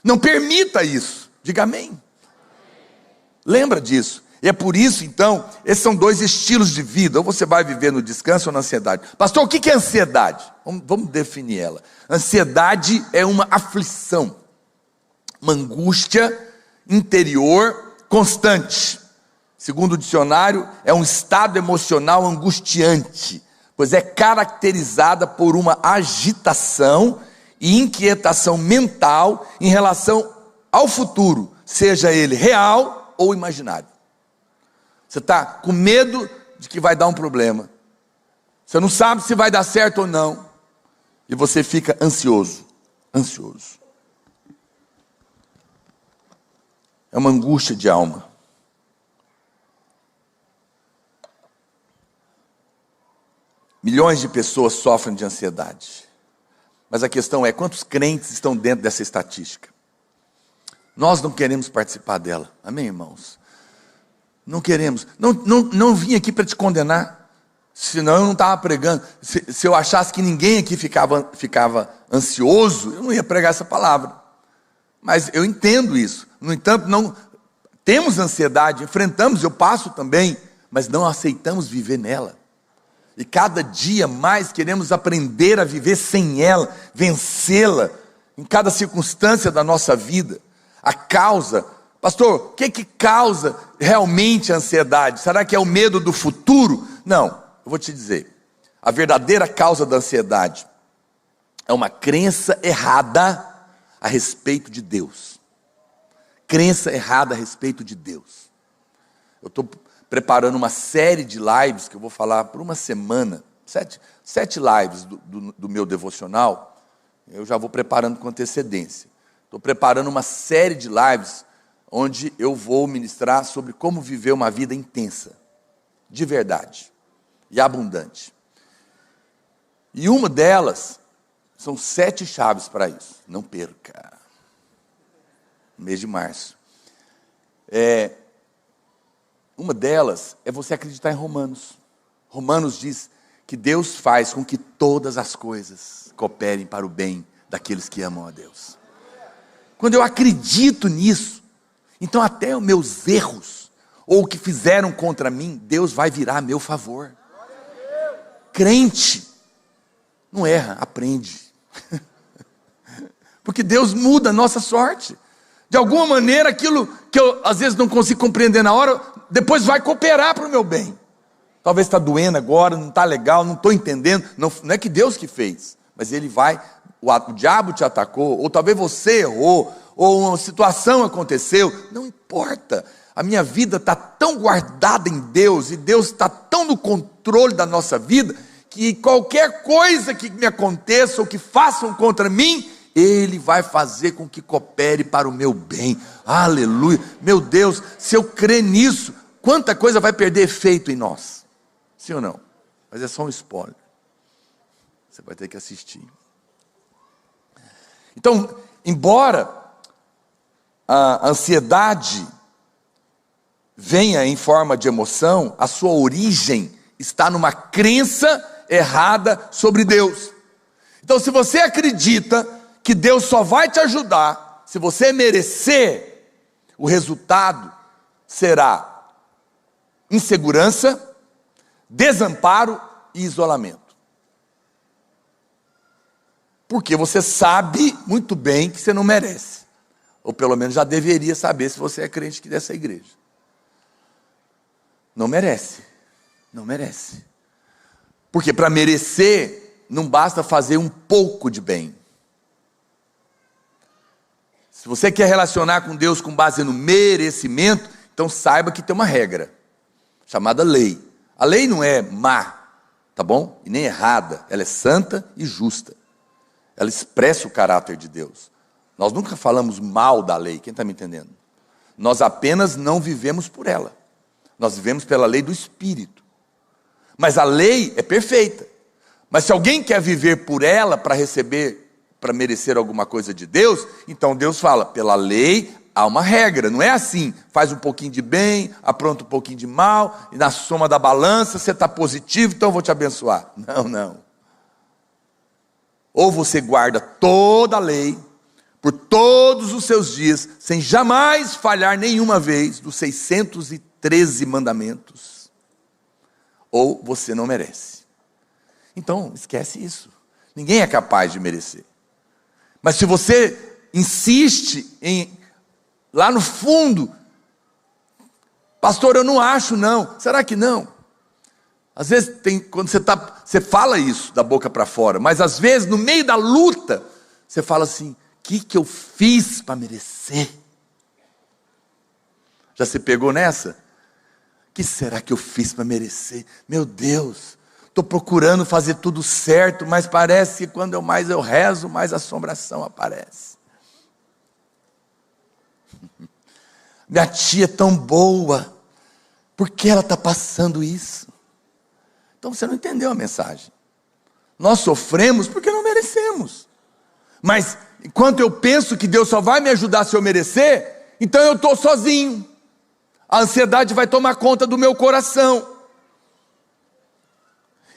Não permita isso. Diga amém. Lembra disso. E é por isso, então, esses são 2 estilos de vida. Ou você vai viver no descanso ou na ansiedade. Pastor, o que é ansiedade? Vamos definir ela. Ansiedade é uma aflição, uma angústia interior constante. Segundo o dicionário, é um estado emocional angustiante, pois é caracterizada por uma agitação e inquietação mental em relação ao futuro, seja ele real ou imaginário. Você está com medo de que vai dar um problema. Você não sabe se vai dar certo ou não. E você fica ansioso. Ansioso. É uma angústia de alma. Milhões de pessoas sofrem de ansiedade. Mas a questão é, quantos crentes estão dentro dessa estatística? Nós não queremos participar dela. Amém, irmãos? Não queremos. Não vim aqui para te condenar. Senão eu não estava pregando. Se eu achasse que ninguém aqui ficava ansioso, eu não ia pregar essa palavra. Mas eu entendo isso. No entanto, não temos ansiedade, enfrentamos, eu passo também, mas não aceitamos viver nela. E cada dia mais queremos aprender a viver sem ela, vencê-la em cada circunstância da nossa vida. A causa, pastor, o que causa realmente a ansiedade? Será que é o medo do futuro? Não, eu vou te dizer. A verdadeira causa da ansiedade é uma crença errada a respeito de Deus. Crença errada a respeito de Deus. Eu estou preparando uma série de lives que eu vou falar por uma semana. Sete lives do meu devocional. Eu já vou preparando com antecedência. Estou preparando uma série de lives onde eu vou ministrar sobre como viver uma vida intensa, de verdade e abundante. E uma delas são 7 chaves para isso. Não perca. No mês de março. Uma delas é você acreditar em Romanos. Romanos diz que Deus faz com que todas as coisas cooperem para o bem daqueles que amam a Deus. Quando eu acredito nisso, então até os meus erros, ou o que fizeram contra mim, Deus vai virar a meu favor. Crente não erra, aprende. Porque Deus muda a nossa sorte. De alguma maneira, aquilo que eu às vezes não consigo compreender na hora, depois vai cooperar para o meu bem. Talvez está doendo agora, não está legal, não estou entendendo. Não é que Deus que fez, mas Ele vai, o diabo te atacou, ou talvez você errou, ou uma situação aconteceu, não importa. A minha vida está tão guardada em Deus, e Deus está tão no controle da nossa vida, que qualquer coisa que me aconteça, ou que façam contra mim, Ele vai fazer com que coopere para o meu bem. Aleluia. Meu Deus, se eu crer nisso, quanta coisa vai perder efeito em nós? Sim ou não? Mas é só um spoiler. Você vai ter que assistir. Então, embora a ansiedade venha em forma de emoção, a sua origem está numa crença errada sobre Deus. Então, se você acredita que Deus só vai te ajudar se você merecer, o resultado será insegurança, desamparo e isolamento. Porque você sabe muito bem que você não merece. Ou pelo menos já deveria saber se você é crente aqui dessa igreja. Não merece. Não merece. Porque para merecer, não basta fazer um pouco de bem. Se você quer relacionar com Deus com base no merecimento, então saiba que tem uma regra, chamada lei. A lei não é má, tá bom? E nem errada, ela é santa e justa. Ela expressa o caráter de Deus. Nós nunca falamos mal da lei, quem está me entendendo? Nós apenas não vivemos por ela. Nós vivemos pela lei do Espírito. Mas a lei é perfeita. Mas se alguém quer viver por ela para receber, para merecer alguma coisa de Deus, então Deus fala, pela lei há uma regra, não é assim, faz um pouquinho de bem, apronta um pouquinho de mal, e na soma da balança você está positivo, então eu vou te abençoar. Não. Ou você guarda toda a lei, por todos os seus dias, sem jamais falhar nenhuma vez dos 613 mandamentos, ou você não merece. Então, esquece isso. Ninguém é capaz de merecer. Mas se você insiste em, lá no fundo, pastor, eu não acho não. Será que não? Às vezes, quando você fala isso da boca para fora, mas às vezes, no meio da luta, você fala assim, o que eu fiz para merecer? Já se pegou nessa? O que será que eu fiz para merecer? Meu Deus, estou procurando fazer tudo certo, mas parece que quando mais eu rezo, mais assombração aparece. Minha tia é tão boa, por que ela está passando isso? Então você não entendeu a mensagem. Nós sofremos porque não merecemos. Mas enquanto eu penso que Deus só vai me ajudar se eu merecer, então eu estou sozinho. A ansiedade vai tomar conta do meu coração.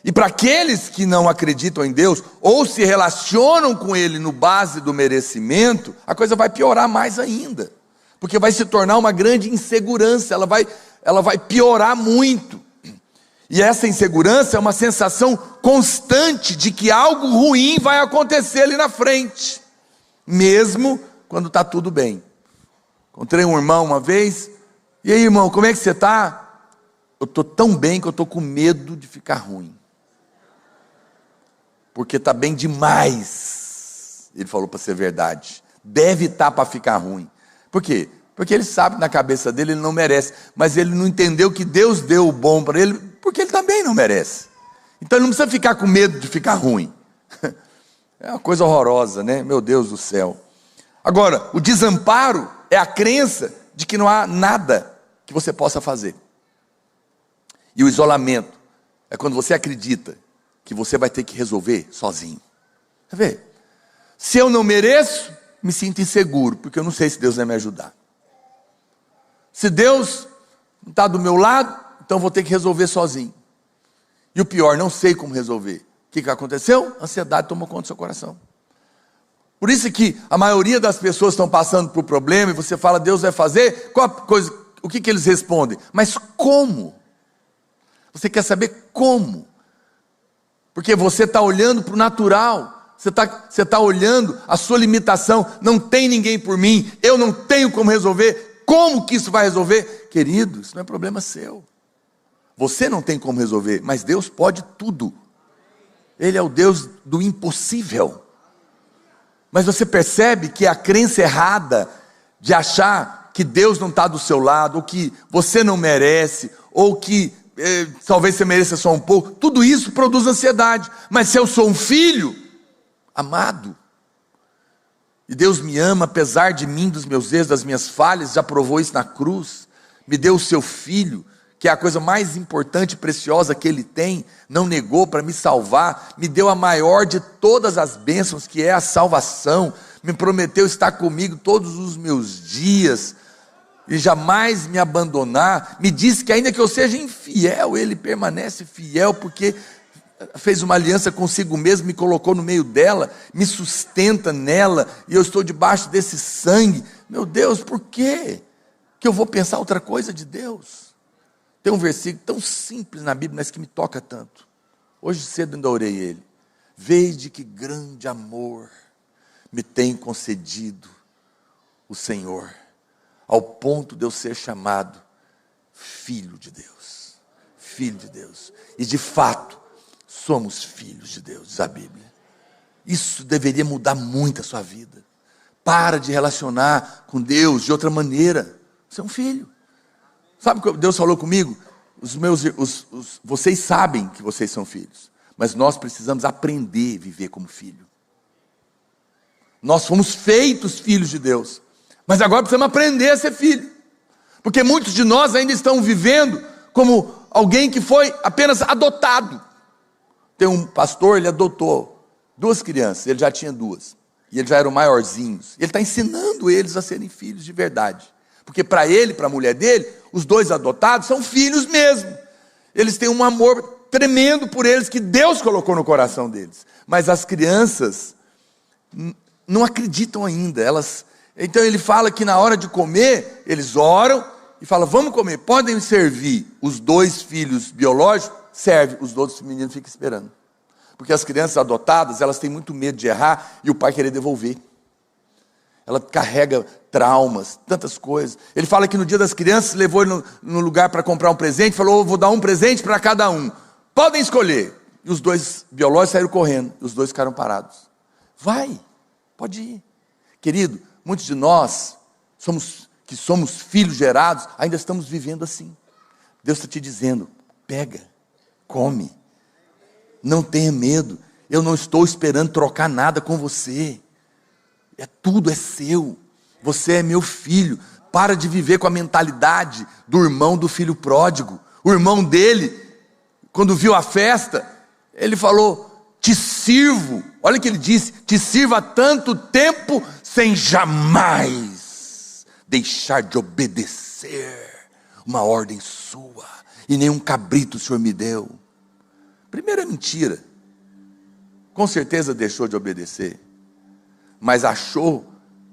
E para aqueles que não acreditam em Deus, ou se relacionam com Ele no base do merecimento, a coisa vai piorar mais ainda. Porque vai se tornar uma grande insegurança, ela vai piorar muito. E essa insegurança é uma sensação constante de que algo ruim vai acontecer ali na frente, mesmo quando está tudo bem. Encontrei um irmão uma vez, e aí, irmão, como é que você está? Eu estou tão bem que eu estou com medo de ficar ruim, porque está bem demais. Ele falou para ser verdade, deve estar para ficar ruim. Por quê? Porque ele sabe que na cabeça dele ele não merece, mas ele não entendeu que Deus deu o bom para ele, porque ele também não merece. Então ele não precisa ficar com medo de ficar ruim. É uma coisa horrorosa, né? Meu Deus do céu. Agora, o desamparo é a crença de que não há nada que você possa fazer. E o isolamento é quando você acredita que você vai ter que resolver sozinho. Quer ver? Se eu não mereço, me sinto inseguro, porque eu não sei se Deus vai me ajudar. Se Deus não está do meu lado, então vou ter que resolver sozinho. E o pior, não sei como resolver. O que aconteceu? A ansiedade tomou conta do seu coração. Por isso que a maioria das pessoas estão passando por problema, e você fala, Deus vai fazer, o que eles respondem? Mas como? Você quer saber como? Porque você está olhando para o natural, você está olhando a sua limitação, não tem ninguém por mim, eu não tenho como resolver. Como que isso vai resolver? Querido, isso não é problema seu. Você não tem como resolver, mas Deus pode tudo. Ele é o Deus do impossível. Mas você percebe que a crença errada de achar que Deus não está do seu lado, ou que você não merece, ou que talvez você mereça só um pouco, tudo isso produz ansiedade. Mas se eu sou um filho amado, e Deus me ama apesar de mim, dos meus erros, das minhas falhas, já provou isso na cruz, me deu o seu filho, que é a coisa mais importante e preciosa que Ele tem, não negou para me salvar, me deu a maior de todas as bênçãos, que é a salvação, me prometeu estar comigo todos os meus dias, e jamais me abandonar, me disse que ainda que eu seja infiel, Ele permanece fiel, porque fez uma aliança consigo mesmo, me colocou no meio dela, me sustenta nela, e eu estou debaixo desse sangue. Meu Deus, por quê que eu vou pensar outra coisa de Deus? Tem um versículo tão simples na Bíblia, mas que me toca tanto. Hoje cedo ainda orei ele. Vede que grande amor me tem concedido o Senhor, ao ponto de eu ser chamado filho de Deus. Filho de Deus. E de fato, somos filhos de Deus, diz a Bíblia. Isso deveria mudar muito a sua vida. Para de relacionar com Deus de outra maneira. Você é um filho. Sabe o que Deus falou comigo? Vocês sabem que vocês são filhos, mas nós precisamos aprender a viver como filho. Nós fomos feitos filhos de Deus, mas agora precisamos aprender a ser filho. Porque muitos de nós ainda estão vivendo como alguém que foi apenas adotado. Tem um pastor, ele adotou 2 crianças, ele já tinha 2, e eles já eram maiorzinhos, ele está ensinando eles a serem filhos de verdade, porque para ele, para a mulher dele, os 2 adotados são filhos mesmo, eles têm um amor tremendo por eles, que Deus colocou no coração deles, mas as crianças não acreditam ainda, então ele fala que na hora de comer, eles oram, e falam, vamos comer, podem servir os 2 filhos biológicos, serve, os outros meninos ficam esperando. Porque as crianças adotadas, elas têm muito medo de errar e o pai querer devolver. Ela carrega traumas, tantas coisas. Ele fala que no dia das crianças, levou ele no lugar para comprar um presente, falou, vou dar um presente para cada um. Podem escolher. E os 2 biológicos saíram correndo, e os 2 ficaram parados. Vai, pode ir. Querido, muitos de nós, que somos filhos gerados, ainda estamos vivendo assim. Deus está te dizendo, pega, come, Não tenha medo. Eu não estou esperando trocar nada com você. Tudo é seu. Você é meu filho. Para de viver com a mentalidade do irmão do filho pródigo. O irmão dele, quando viu a festa, ele falou: te sirvo. Olha o que ele disse: te sirvo há tanto tempo sem jamais deixar de obedecer uma ordem sua. E nenhum cabrito o Senhor me deu. Primeira mentira. Com certeza deixou de obedecer, mas achou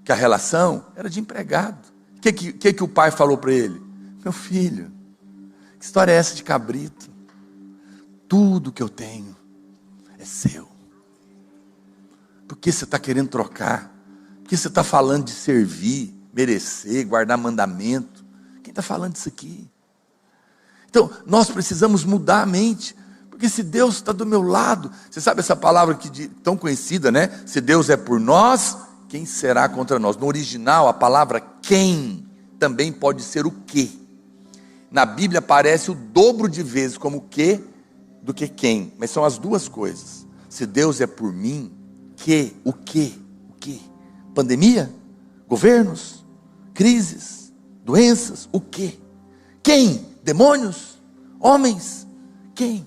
que a relação era de empregado. O que o pai falou para ele? Meu filho, que história é essa de cabrito? Tudo que eu tenho é seu. Por que você está querendo trocar? Por que você está falando de servir, merecer, guardar mandamento? Quem está falando disso aqui? Então, nós precisamos mudar a mente. Porque se Deus está do meu lado, você sabe essa palavra tão conhecida, né? Se Deus é por nós, quem será contra nós? No original, a palavra quem também pode ser o que. Na Bíblia aparece o dobro de vezes como que do que quem. Mas são as duas coisas. Se Deus é por mim, o que? Pandemia? Governos? Crises? Doenças? O que? Quem? Demônios? Homens? Quem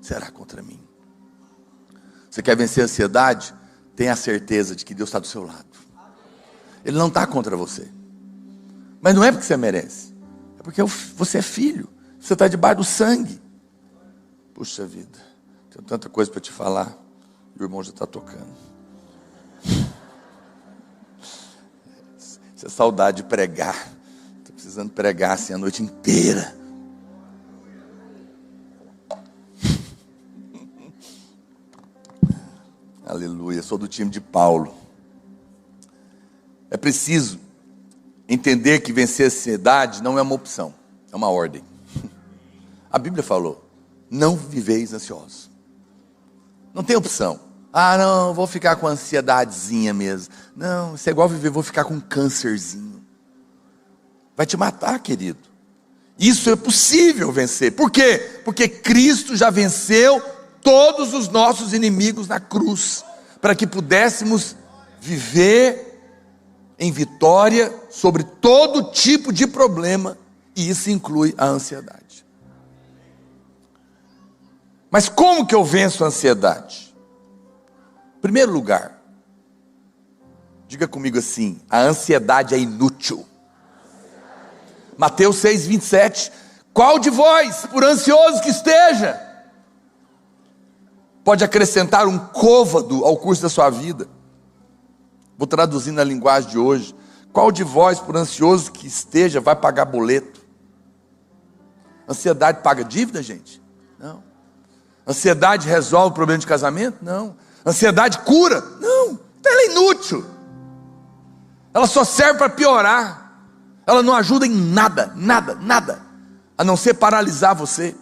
será contra mim? Você quer vencer a ansiedade? Tenha a certeza de que Deus está do seu lado. Ele não está contra você. Mas não é porque você merece. É porque você é filho. Você está debaixo do sangue. Puxa vida, tenho tanta coisa para te falar. E o irmão já está tocando. Isso é saudade de pregar. Estou precisando pregar assim a noite inteira. Aleluia, sou do time de Paulo. É preciso entender que vencer a ansiedade não é uma opção, é uma ordem. A Bíblia falou: não viveis ansiosos. Não tem opção. Ah, não, vou ficar com ansiedadezinha mesmo. Não, isso é igual viver, vou ficar com um câncerzinho. Vai te matar, querido. Isso é possível vencer. Por quê? Porque Cristo já venceu todos os nossos inimigos na cruz, para que pudéssemos viver em vitória sobre todo tipo de problema, e isso inclui a ansiedade. Mas como que eu venço a ansiedade? Em primeiro lugar, diga comigo assim: a ansiedade é inútil. Mateus 6:27, qual de vós, por ansioso que esteja, pode acrescentar um côvado ao curso da sua vida? Vou traduzir na linguagem de hoje: qual de vós, por ansioso que esteja, vai pagar boleto? Ansiedade paga dívida, gente? Não. Ansiedade resolve o problema de casamento? Não. Ansiedade cura? Não. Então ela é inútil. Ela só serve para piorar. Ela não ajuda em nada, a não ser paralisar você,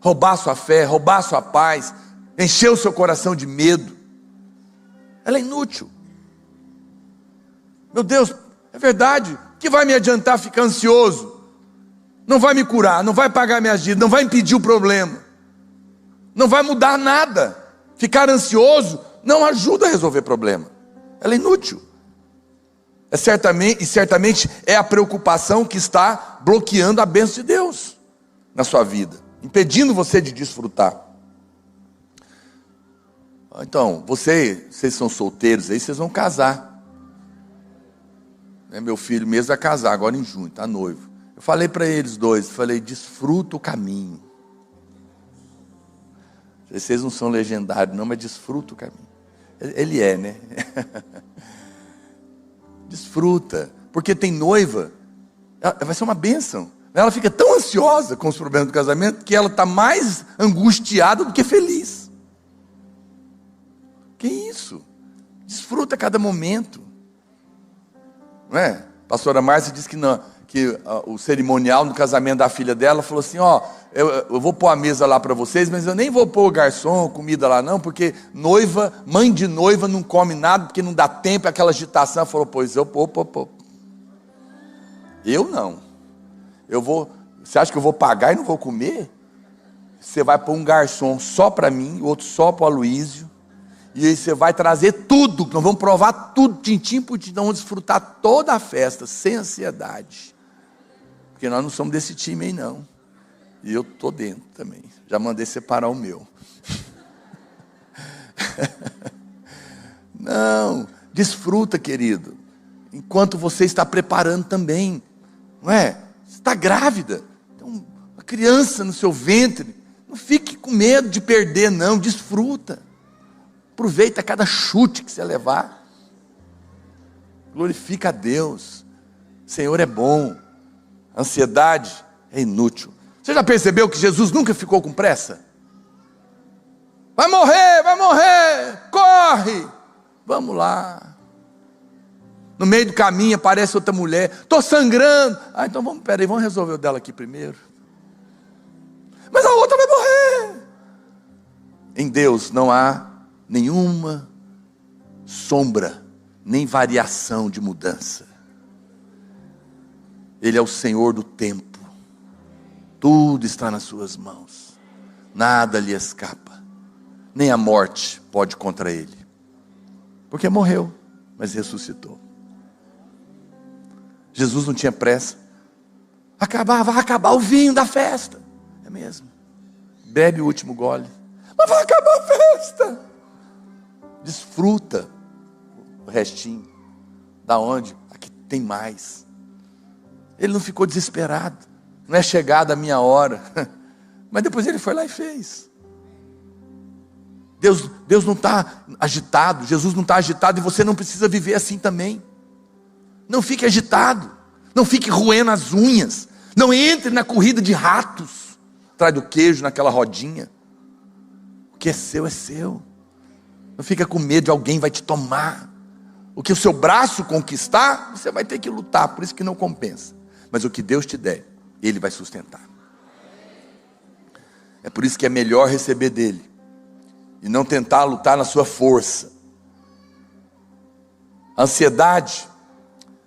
roubar sua fé, roubar sua paz, encher o seu coração de medo. Ela é inútil. Meu Deus, é verdade. O que vai me adiantar ficar ansioso? Não vai me curar, não vai pagar minhas dívidas, não vai impedir o problema, não vai mudar nada. Ficar ansioso não ajuda a resolver problema. Ela é inútil. Certamente é a preocupação que está bloqueando a bênção de Deus na sua vida, impedindo você de desfrutar. Então, vocês são solteiros aí, vocês vão casar. Meu filho mesmo vai casar agora em junho, está noivo. Eu falei para eles dois, desfruta o caminho. Vocês não são legendários não, mas desfruta o caminho. Ele é, né? Desfruta, porque tem noiva, vai ser uma bênção. Ela fica tão ansiosa com os problemas do casamento que ela está mais angustiada do que feliz. Que isso? Desfruta cada momento. Não é? A pastora Márcia disse que o cerimonial no casamento da filha dela falou assim: eu vou pôr a mesa lá para vocês, mas eu nem vou pôr o garçom, comida lá não, porque mãe de noiva não come nada, porque não dá tempo, aquela agitação. Ela falou: pois eu não. Você acha que eu vou pagar e não vou comer? você vai pôr um garçom só para mim, outro só para o Aloísio, e aí você vai trazer tudo, nós vamos provar tudo, tintim por tintim, nós vamos desfrutar toda a festa, sem ansiedade, porque nós não somos desse time aí não, e eu estou dentro também, já mandei separar o meu. Não, desfruta, querido, enquanto você está preparando também, não é? Você está grávida, tem uma criança no seu ventre, não fique com medo de perder não, desfruta, aproveita cada chute que você levar, glorifica a Deus, o Senhor é bom, a ansiedade é inútil. Você já percebeu que Jesus nunca ficou com pressa? Vai morrer, corre, vamos lá. No meio do caminho aparece outra mulher, estou sangrando. Então vamos resolver o dela aqui primeiro. Mas a outra vai morrer. Em Deus não há nenhuma sombra, nem variação de mudança. Ele é o Senhor do tempo. Tudo está nas suas mãos. Nada lhe escapa. Nem a morte pode contra ele. Porque morreu, mas ressuscitou. Jesus não tinha pressa. Vai acabar o vinho da festa. É mesmo. Bebe o último gole. Mas vai acabar a festa. Desfruta o restinho. Da onde? Aqui tem mais. Ele não ficou desesperado. Não é chegada a minha hora. Mas depois ele foi lá e fez. Deus não está agitado. Jesus não está agitado. E você não precisa viver assim também. Não fique agitado, não fique roendo as unhas, não entre na corrida de ratos, atrás do queijo naquela rodinha. O que é seu, não fica com medo de alguém vai te tomar. O que o seu braço conquistar, você vai ter que lutar, por isso que não compensa. Mas o que Deus te der, Ele vai sustentar. É por isso que é melhor receber dEle, e não tentar lutar na sua força. A ansiedade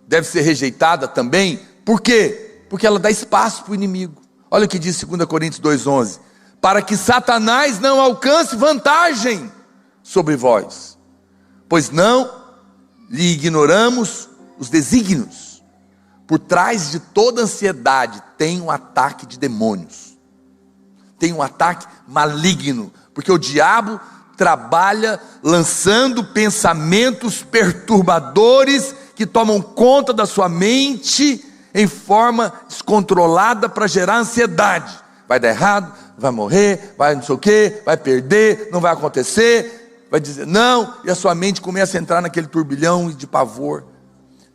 deve ser rejeitada também. Por quê? Porque ela dá espaço para o inimigo. Olha o que diz 2 Coríntios 2,11. Para que Satanás não alcance vantagem sobre vós, pois não lhe ignoramos os desígnios. Por trás de toda ansiedade tem um ataque de demônios. Tem um ataque maligno. Porque o diabo trabalha lançando pensamentos perturbadores que tomam conta da sua mente em forma descontrolada para gerar ansiedade. Vai dar errado, vai morrer, vai não sei o que, vai perder, não vai acontecer, vai dizer não, e a sua mente começa a entrar naquele turbilhão de pavor.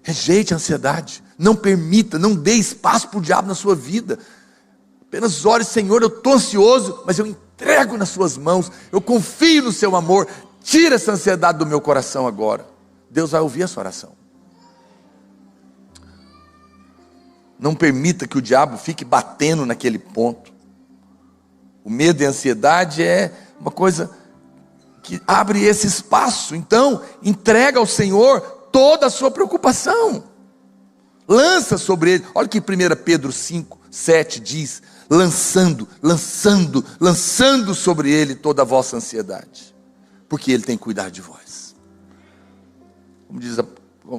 Rejeite a ansiedade, não permita, não dê espaço para o diabo na sua vida. Apenas ore: Senhor, eu estou ansioso, mas eu entrego nas suas mãos, eu confio no seu amor, tira essa ansiedade do meu coração agora. Deus vai ouvir a sua oração. Não permita que o diabo fique batendo naquele ponto. O medo e a ansiedade é uma coisa que abre esse espaço. Então, entrega ao Senhor toda a sua preocupação. Lança sobre Ele. Olha o que 1 Pedro 5:7 diz: lançando sobre Ele toda a vossa ansiedade, porque Ele tem cuidado de vós.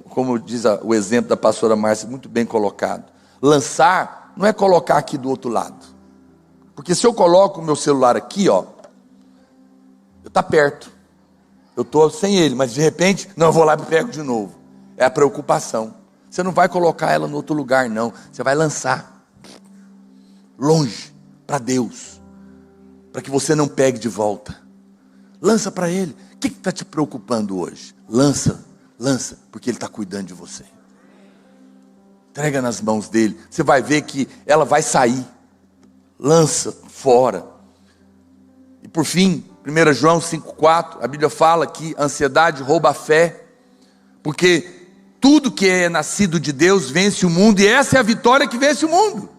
Como diz o exemplo da pastora Márcia, muito bem colocado. Lançar não é colocar aqui do outro lado. Porque se eu coloco o meu celular aqui, ó, está perto. Eu estou sem ele, mas de repente, não, eu vou lá e pego de novo. É a preocupação. Você não vai colocar ela no outro lugar, não. Você vai lançar longe, para Deus, para que você não pegue de volta. Lança para Ele. O que está te preocupando hoje? Lança, porque Ele está cuidando de você. Entrega nas mãos dEle. Você vai ver que ela vai sair. Lança fora. E por fim, 1 João 5,4, a Bíblia fala que a ansiedade rouba a fé, porque tudo que é nascido de Deus vence o mundo, e essa é a vitória que vence o mundo.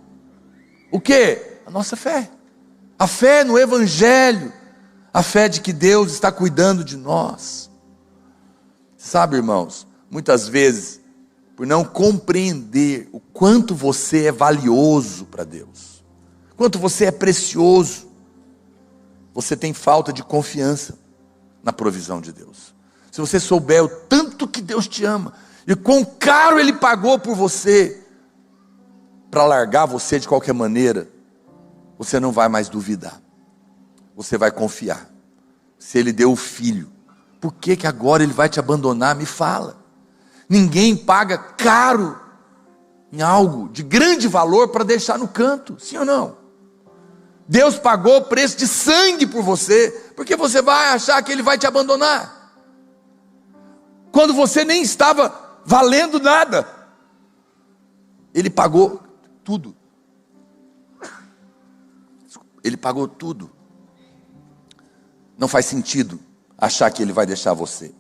O quê? A nossa fé. A fé no Evangelho, a fé de que Deus está cuidando de nós. Sabe, irmãos, muitas vezes, por não compreender o quanto você é valioso para Deus, quanto você é precioso, você tem falta de confiança na provisão de Deus. Se você souber o tanto que Deus te ama, e quão caro Ele pagou por você, para largar você de qualquer maneira, você não vai mais duvidar. Você vai confiar. Se Ele deu o filho, por que agora Ele vai te abandonar? Me fala. Ninguém paga caro em algo de grande valor para deixar no canto, sim ou não? Deus pagou o preço de sangue por você, porque você vai achar que Ele vai te abandonar, quando você nem estava valendo nada. Ele pagou tudo. Ele pagou tudo. Não faz sentido achar que Ele vai deixar você.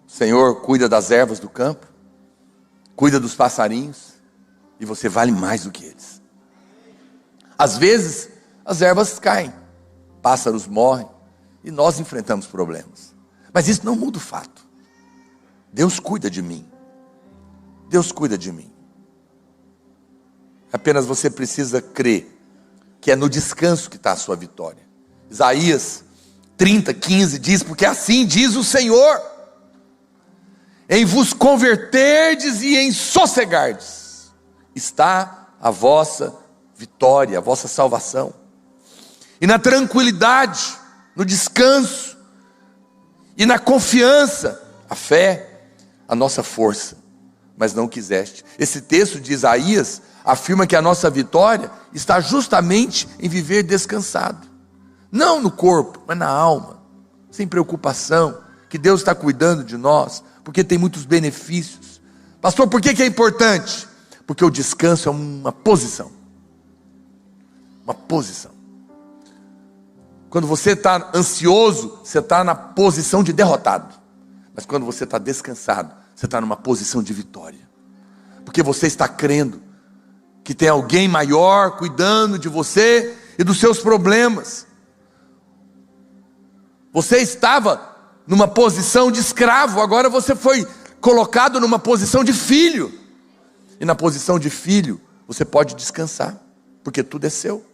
O Senhor cuida das ervas do campo, cuida dos passarinhos, e você vale mais do que eles. Às vezes, as ervas caem, pássaros morrem, e nós enfrentamos problemas. Mas isso não muda o fato. Deus cuida de mim. Deus cuida de mim. Apenas você precisa crer que é no descanso que está a sua vitória. Isaías 30:15 diz: porque assim diz o Senhor: em vos converterdes e em sossegardes está a vossa vitória, a vossa salvação. E na tranquilidade, no descanso e na confiança, a fé, a nossa força. Mas não quiseste. Esse texto de Isaías afirma que a nossa vitória está justamente em viver descansado. Não no corpo, mas na alma, sem preocupação, que Deus está cuidando de nós, porque tem muitos benefícios. Pastor, por que é importante? Porque o descanso é uma posição. Uma posição. Quando você está ansioso, você está na posição de derrotado. Mas quando você está descansado, você está numa posição de vitória. Porque você está crendo que tem alguém maior cuidando de você e dos seus problemas. Você estava numa posição de escravo, agora você foi colocado numa posição de filho. E na posição de filho, você pode descansar, porque tudo é seu.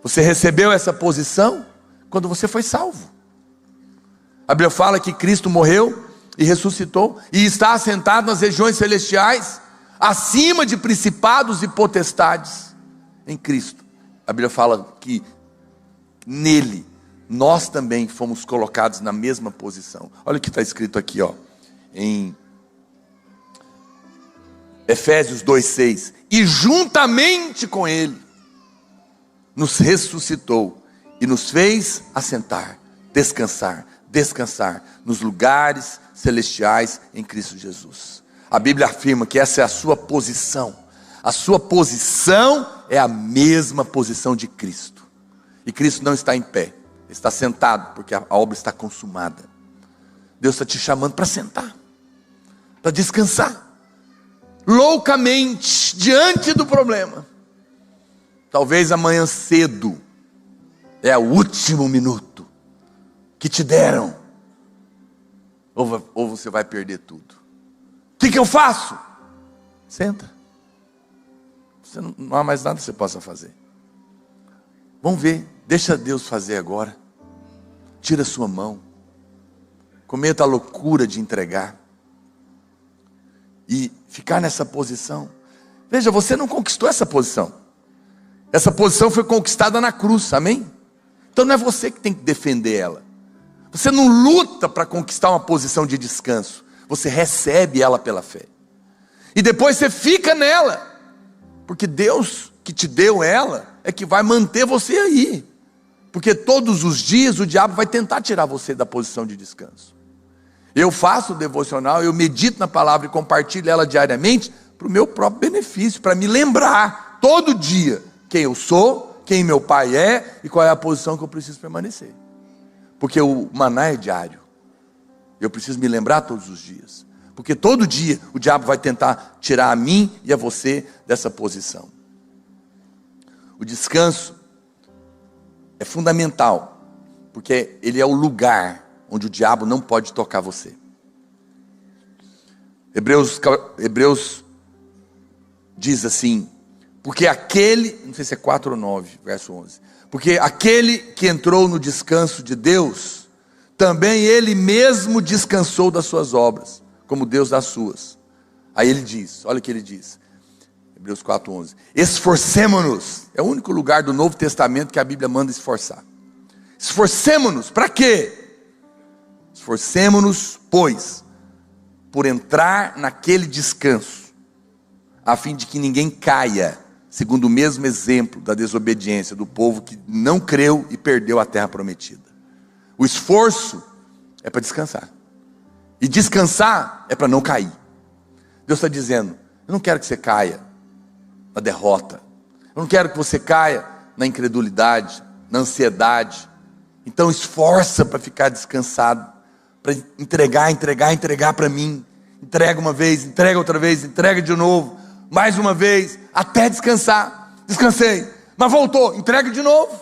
Você recebeu essa posição quando você foi salvo. A Bíblia fala que Cristo morreu e ressuscitou, e está assentado nas regiões celestiais, acima de principados e potestades, em Cristo. A Bíblia fala que nele, nós também fomos colocados na mesma posição. Olha o que está escrito aqui, em Efésios 2:6. E juntamente com ele, nos ressuscitou, e nos fez assentar, descansar nos lugares celestiais em Cristo Jesus. A Bíblia afirma que essa é a sua posição. A sua posição é a mesma posição de Cristo. E Cristo não está em pé, está sentado, porque a obra está consumada. Deus está te chamando para sentar, para descansar, loucamente, diante do problema. Talvez amanhã cedo é o último minuto que te deram, ou você vai perder tudo. O que eu faço? Senta. Você não há mais nada que você possa fazer. Vamos ver, deixa Deus fazer agora. Tira a sua mão, cometa a loucura de entregar e ficar nessa posição. Veja, você não conquistou essa posição. Essa posição foi conquistada na cruz, amém? Então não é você que tem que defender ela. Você não luta para conquistar uma posição de descanso. Você recebe ela pela fé. E depois você fica nela. Porque Deus que te deu ela é que vai manter você aí. Porque todos os dias o diabo vai tentar tirar você da posição de descanso. Eu faço o devocional, eu medito na palavra e compartilho ela diariamente para o meu próprio benefício, para me lembrar todo dia quem eu sou, quem meu pai é e qual é a posição que eu preciso permanecer. Porque o maná é diário. Eu preciso me lembrar todos os dias. Porque todo dia o diabo vai tentar tirar a mim e a você dessa posição. O descanso é fundamental, porque ele é o lugar onde o diabo não pode tocar você. Hebreus diz assim: Porque aquele, não sei se é 4 ou 9, verso 11. Porque aquele que entrou no descanso de Deus, também ele mesmo descansou das suas obras, como Deus das suas. Aí ele diz, olha o que ele diz, Hebreus 4:11. Esforcemo-nos, é o único lugar do Novo Testamento que a Bíblia manda esforçar. Esforcemo-nos, para quê? Esforcemo-nos, pois, por entrar naquele descanso, a fim de que ninguém caia, segundo o mesmo exemplo da desobediência do povo que não creu e perdeu a terra prometida. O esforço é para descansar. E descansar é para não cair. Deus está dizendo, eu não quero que você caia na derrota. Eu não quero que você caia na incredulidade, na ansiedade. Então esforça para ficar descansado, para entregar para mim. Entrega uma vez, entrega outra vez, entrega de novo, mais uma vez, até descansar. Descansei, mas voltou, entrega de novo.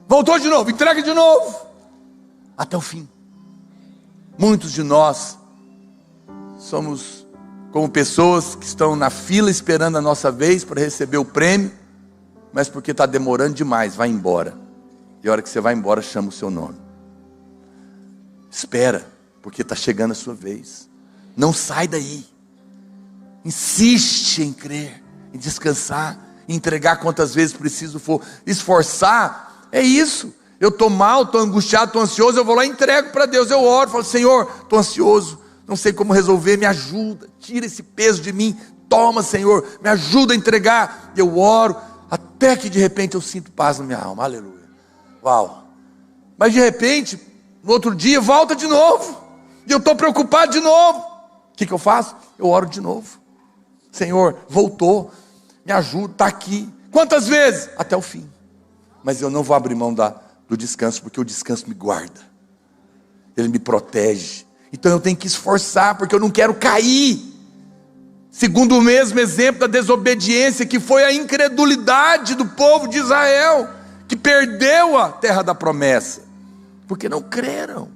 Voltou de novo, entrega de novo, até o fim. Muitos de nós somos como pessoas que estão na fila esperando a nossa vez para receber o prêmio, mas porque está demorando demais, vai embora. E a hora que você vai embora, chama o seu nome. Espera, porque está chegando a sua vez. Não sai daí. Insiste em crer, em descansar, em entregar quantas vezes preciso for. Esforçar, é isso. Eu estou mal, estou angustiado, estou ansioso, eu vou lá e entrego para Deus. Eu oro, falo, Senhor, estou ansioso, não sei como resolver, me ajuda, tira esse peso de mim. Toma, Senhor, me ajuda a entregar. Eu oro, até que de repente eu sinto paz na minha alma, aleluia. Uau, mas de repente, no outro dia, volta de novo, e eu estou preocupado de novo. O que eu faço? Eu oro de novo. Senhor, voltou, me ajuda, está aqui. Quantas vezes? Até o fim. Mas eu não vou abrir mão do descanso, porque o descanso me guarda, ele me protege. Então eu tenho que esforçar, porque eu não quero cair, segundo o mesmo exemplo da desobediência, que foi a incredulidade do povo de Israel, que perdeu a terra da promessa, porque não creram.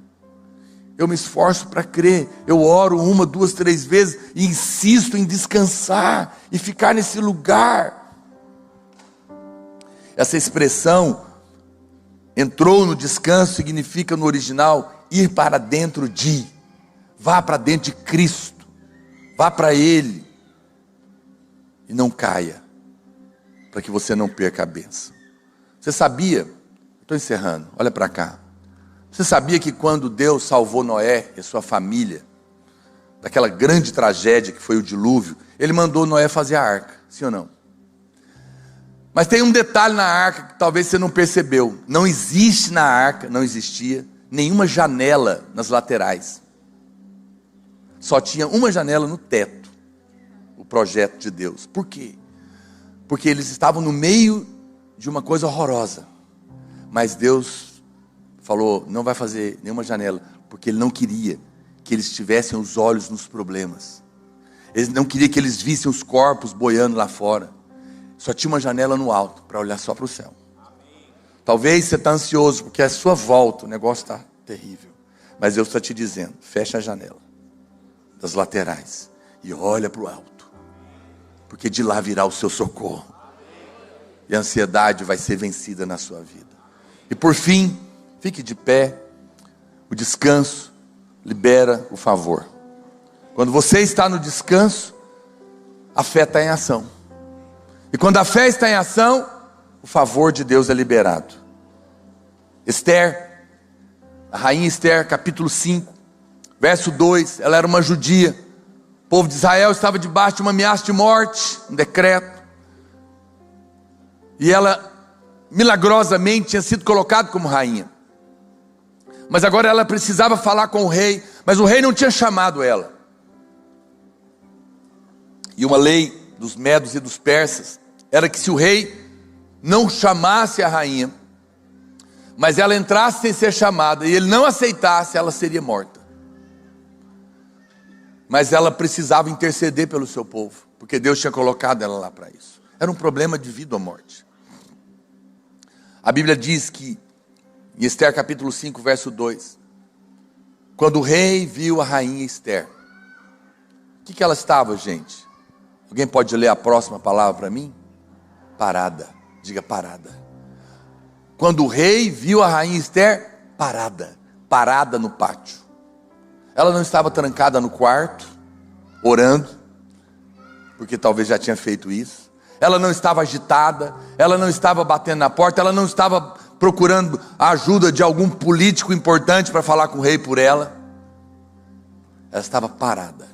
Eu me esforço para crer, eu oro 1, 2, 3 vezes, e insisto em descansar, e ficar nesse lugar. Essa expressão, entrou no descanso, significa no original, ir para dentro de, vá para dentro de Cristo, vá para Ele, e não caia, para que você não perca a bênção. Você sabia, estou encerrando, olha para cá, você sabia que quando Deus salvou Noé e sua família, daquela grande tragédia que foi o dilúvio, Ele mandou Noé fazer a arca, sim ou não? Mas tem um detalhe na arca que talvez você não percebeu. Não existe na arca, não existia nenhuma janela nas laterais. Só tinha uma janela no teto, o projeto de Deus. Por quê? Porque eles estavam no meio de uma coisa horrorosa. Mas Deus falou, não vai fazer nenhuma janela, porque Ele não queria que eles tivessem os olhos nos problemas. Ele não queria que eles vissem os corpos boiando lá fora. Só tinha uma janela no alto, para olhar só para o céu. Talvez você está ansioso, porque é a sua volta, o negócio está terrível. Mas Deus está te dizendo, fecha a janela das laterais e olha para o alto, porque de lá virá o seu socorro. E a ansiedade vai ser vencida na sua vida. E por fim, fique de pé. O descanso libera o favor. Quando você está no descanso, a fé está em ação. E quando a fé está em ação, o favor de Deus é liberado. Esther, a rainha Esther, capítulo 5, verso 2, ela era uma judia. O povo de Israel estava debaixo de uma ameaça de morte, um decreto. E ela, milagrosamente, tinha sido colocada como rainha. Mas agora ela precisava falar com o rei, mas o rei não tinha chamado ela. E uma lei dos medos e dos persas era que se o rei não chamasse a rainha, mas ela entrasse sem ser chamada, e ele não aceitasse, ela seria morta. Mas ela precisava interceder pelo seu povo, porque Deus tinha colocado ela lá para isso. Era um problema de vida ou morte. A Bíblia diz que, em Esther capítulo 5, verso 2, quando o rei viu a rainha Esther, o que ela estava, gente? Alguém pode ler a próxima palavra para mim? Parada. Diga parada. Quando o rei viu a rainha Esther, parada no pátio. Ela não estava trancada no quarto, orando, porque talvez já tinha feito isso. Ela não estava agitada, ela não estava batendo na porta, ela não estava procurando a ajuda de algum político importante para falar com o rei por ela. Ela estava parada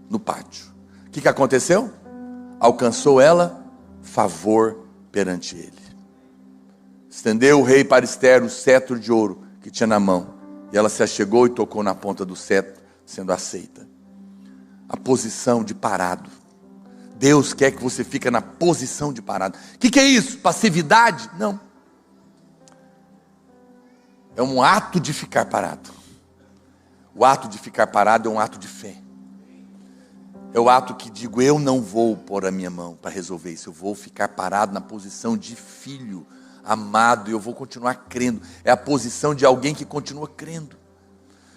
no pátio. O que aconteceu? Alcançou ela favor perante ele. Estendeu o rei para Esther o cetro de ouro que tinha na mão, e ela se achegou e tocou na ponta do cetro, sendo aceita. A posição de parado. Deus quer que você fique na posição de parado. O que é isso? Passividade? Não. É um ato de ficar parado. O ato de ficar parado é um ato de fé. É o ato que digo, eu não vou pôr a minha mão para resolver isso. Eu vou ficar parado na posição de filho amado, e eu vou continuar crendo. É a posição de alguém que continua crendo.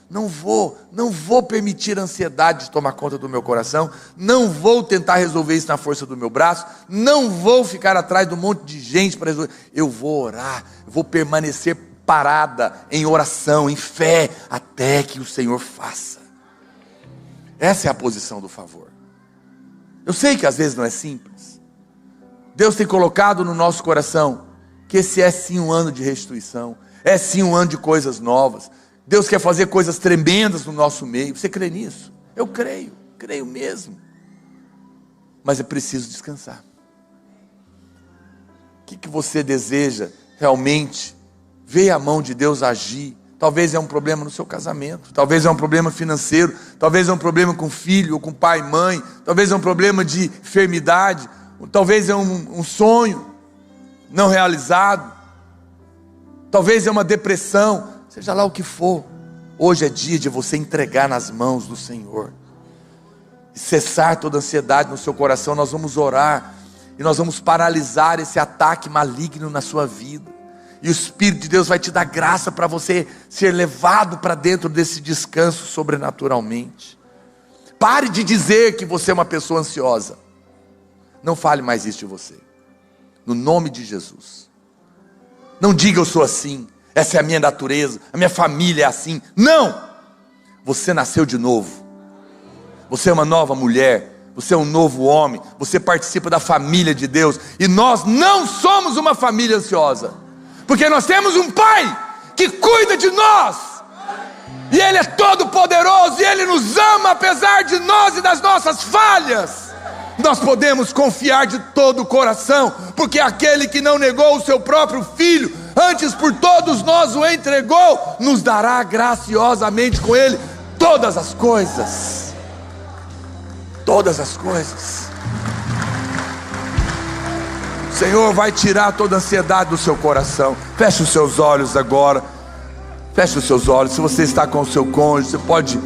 Não vou permitir a ansiedade de tomar conta do meu coração. Não vou tentar resolver isso na força do meu braço. Não vou ficar atrás de um monte de gente para resolver. Eu vou orar, eu vou permanecer parada em oração, em fé, até que o Senhor faça. Essa é a posição do favor. Eu sei que às vezes não é simples. Deus tem colocado no nosso coração que esse é sim um ano de restituição, é sim um ano de coisas novas. Deus quer fazer coisas tremendas no nosso meio. Você crê nisso? Eu creio mesmo. Mas é preciso descansar. O que você deseja realmente ver a mão de Deus agir? Talvez é um problema no seu casamento, talvez é um problema financeiro, talvez é um problema com filho, ou com pai e mãe, talvez é um problema de enfermidade, talvez é um sonho não realizado, talvez é uma depressão, seja lá o que for. Hoje é dia de você entregar nas mãos do Senhor, e cessar toda ansiedade no seu coração. Nós vamos orar, e nós vamos paralisar esse ataque maligno na sua vida, e o Espírito de Deus vai te dar graça para você ser levado para dentro desse descanso sobrenaturalmente. Pare de dizer que você é uma pessoa ansiosa. Não fale mais isso de você, no nome de Jesus. Não diga eu sou assim, essa é a minha natureza, a minha família é assim. Não! Você nasceu de novo. Você é uma nova mulher, você é um novo homem, você participa da família de Deus. E nós não somos uma família ansiosa, porque nós temos um Pai que cuida de nós, e Ele é todo poderoso, e Ele nos ama apesar de nós e das nossas falhas. Nós podemos confiar de todo o coração, porque aquele que não negou o seu próprio Filho, antes por todos nós o entregou, nos dará graciosamente com Ele todas as coisas. Todas as coisas. O Senhor vai tirar toda a ansiedade do seu coração. Feche os seus olhos agora. Feche os seus olhos. Se você está com o seu cônjuge, você pode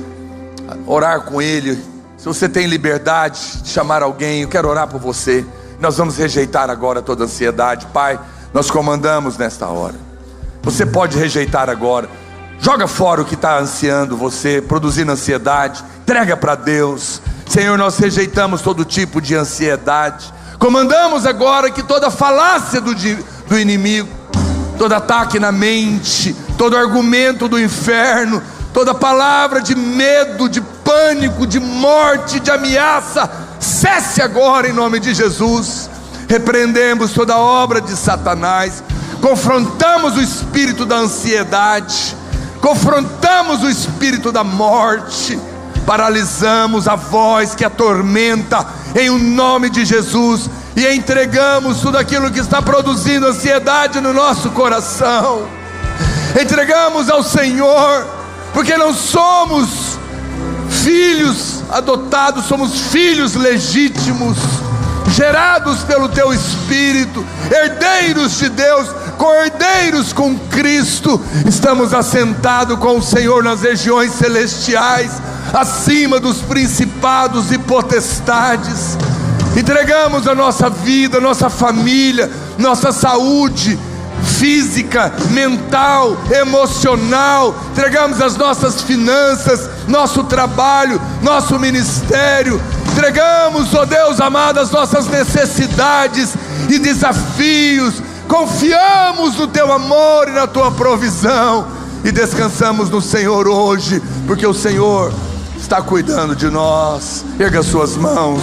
orar com ele. Se você tem liberdade de chamar alguém, eu quero orar por você. Nós vamos rejeitar agora toda a ansiedade. Pai, nós comandamos nesta hora. Você pode rejeitar agora. Joga fora o que está ansiando você, produzindo ansiedade. Entrega para Deus. Senhor, nós rejeitamos todo tipo de ansiedade. Comandamos agora que toda falácia do inimigo, todo ataque na mente, todo argumento do inferno, toda palavra de medo, de pânico, de morte, de ameaça, cesse agora em nome de Jesus. Repreendemos toda obra de Satanás, confrontamos o espírito da ansiedade, confrontamos o espírito da morte, paralisamos a voz que atormenta em o nome de Jesus, e entregamos tudo aquilo que está produzindo ansiedade no nosso coração. Entregamos ao Senhor, porque não somos filhos adotados, somos filhos legítimos, gerados pelo Teu Espírito, herdeiros de Deus, cordeiros com Cristo. Estamos assentados com o Senhor nas regiões celestiais, acima dos principados e potestades. Entregamos a nossa vida, nossa família, nossa saúde física, mental, emocional. Entregamos as nossas finanças, nosso trabalho, nosso ministério. Entregamos, ó Deus amado, as nossas necessidades e desafios. Confiamos no Teu amor e na Tua provisão. E descansamos no Senhor hoje, porque o Senhor está cuidando de nós. Erga suas mãos.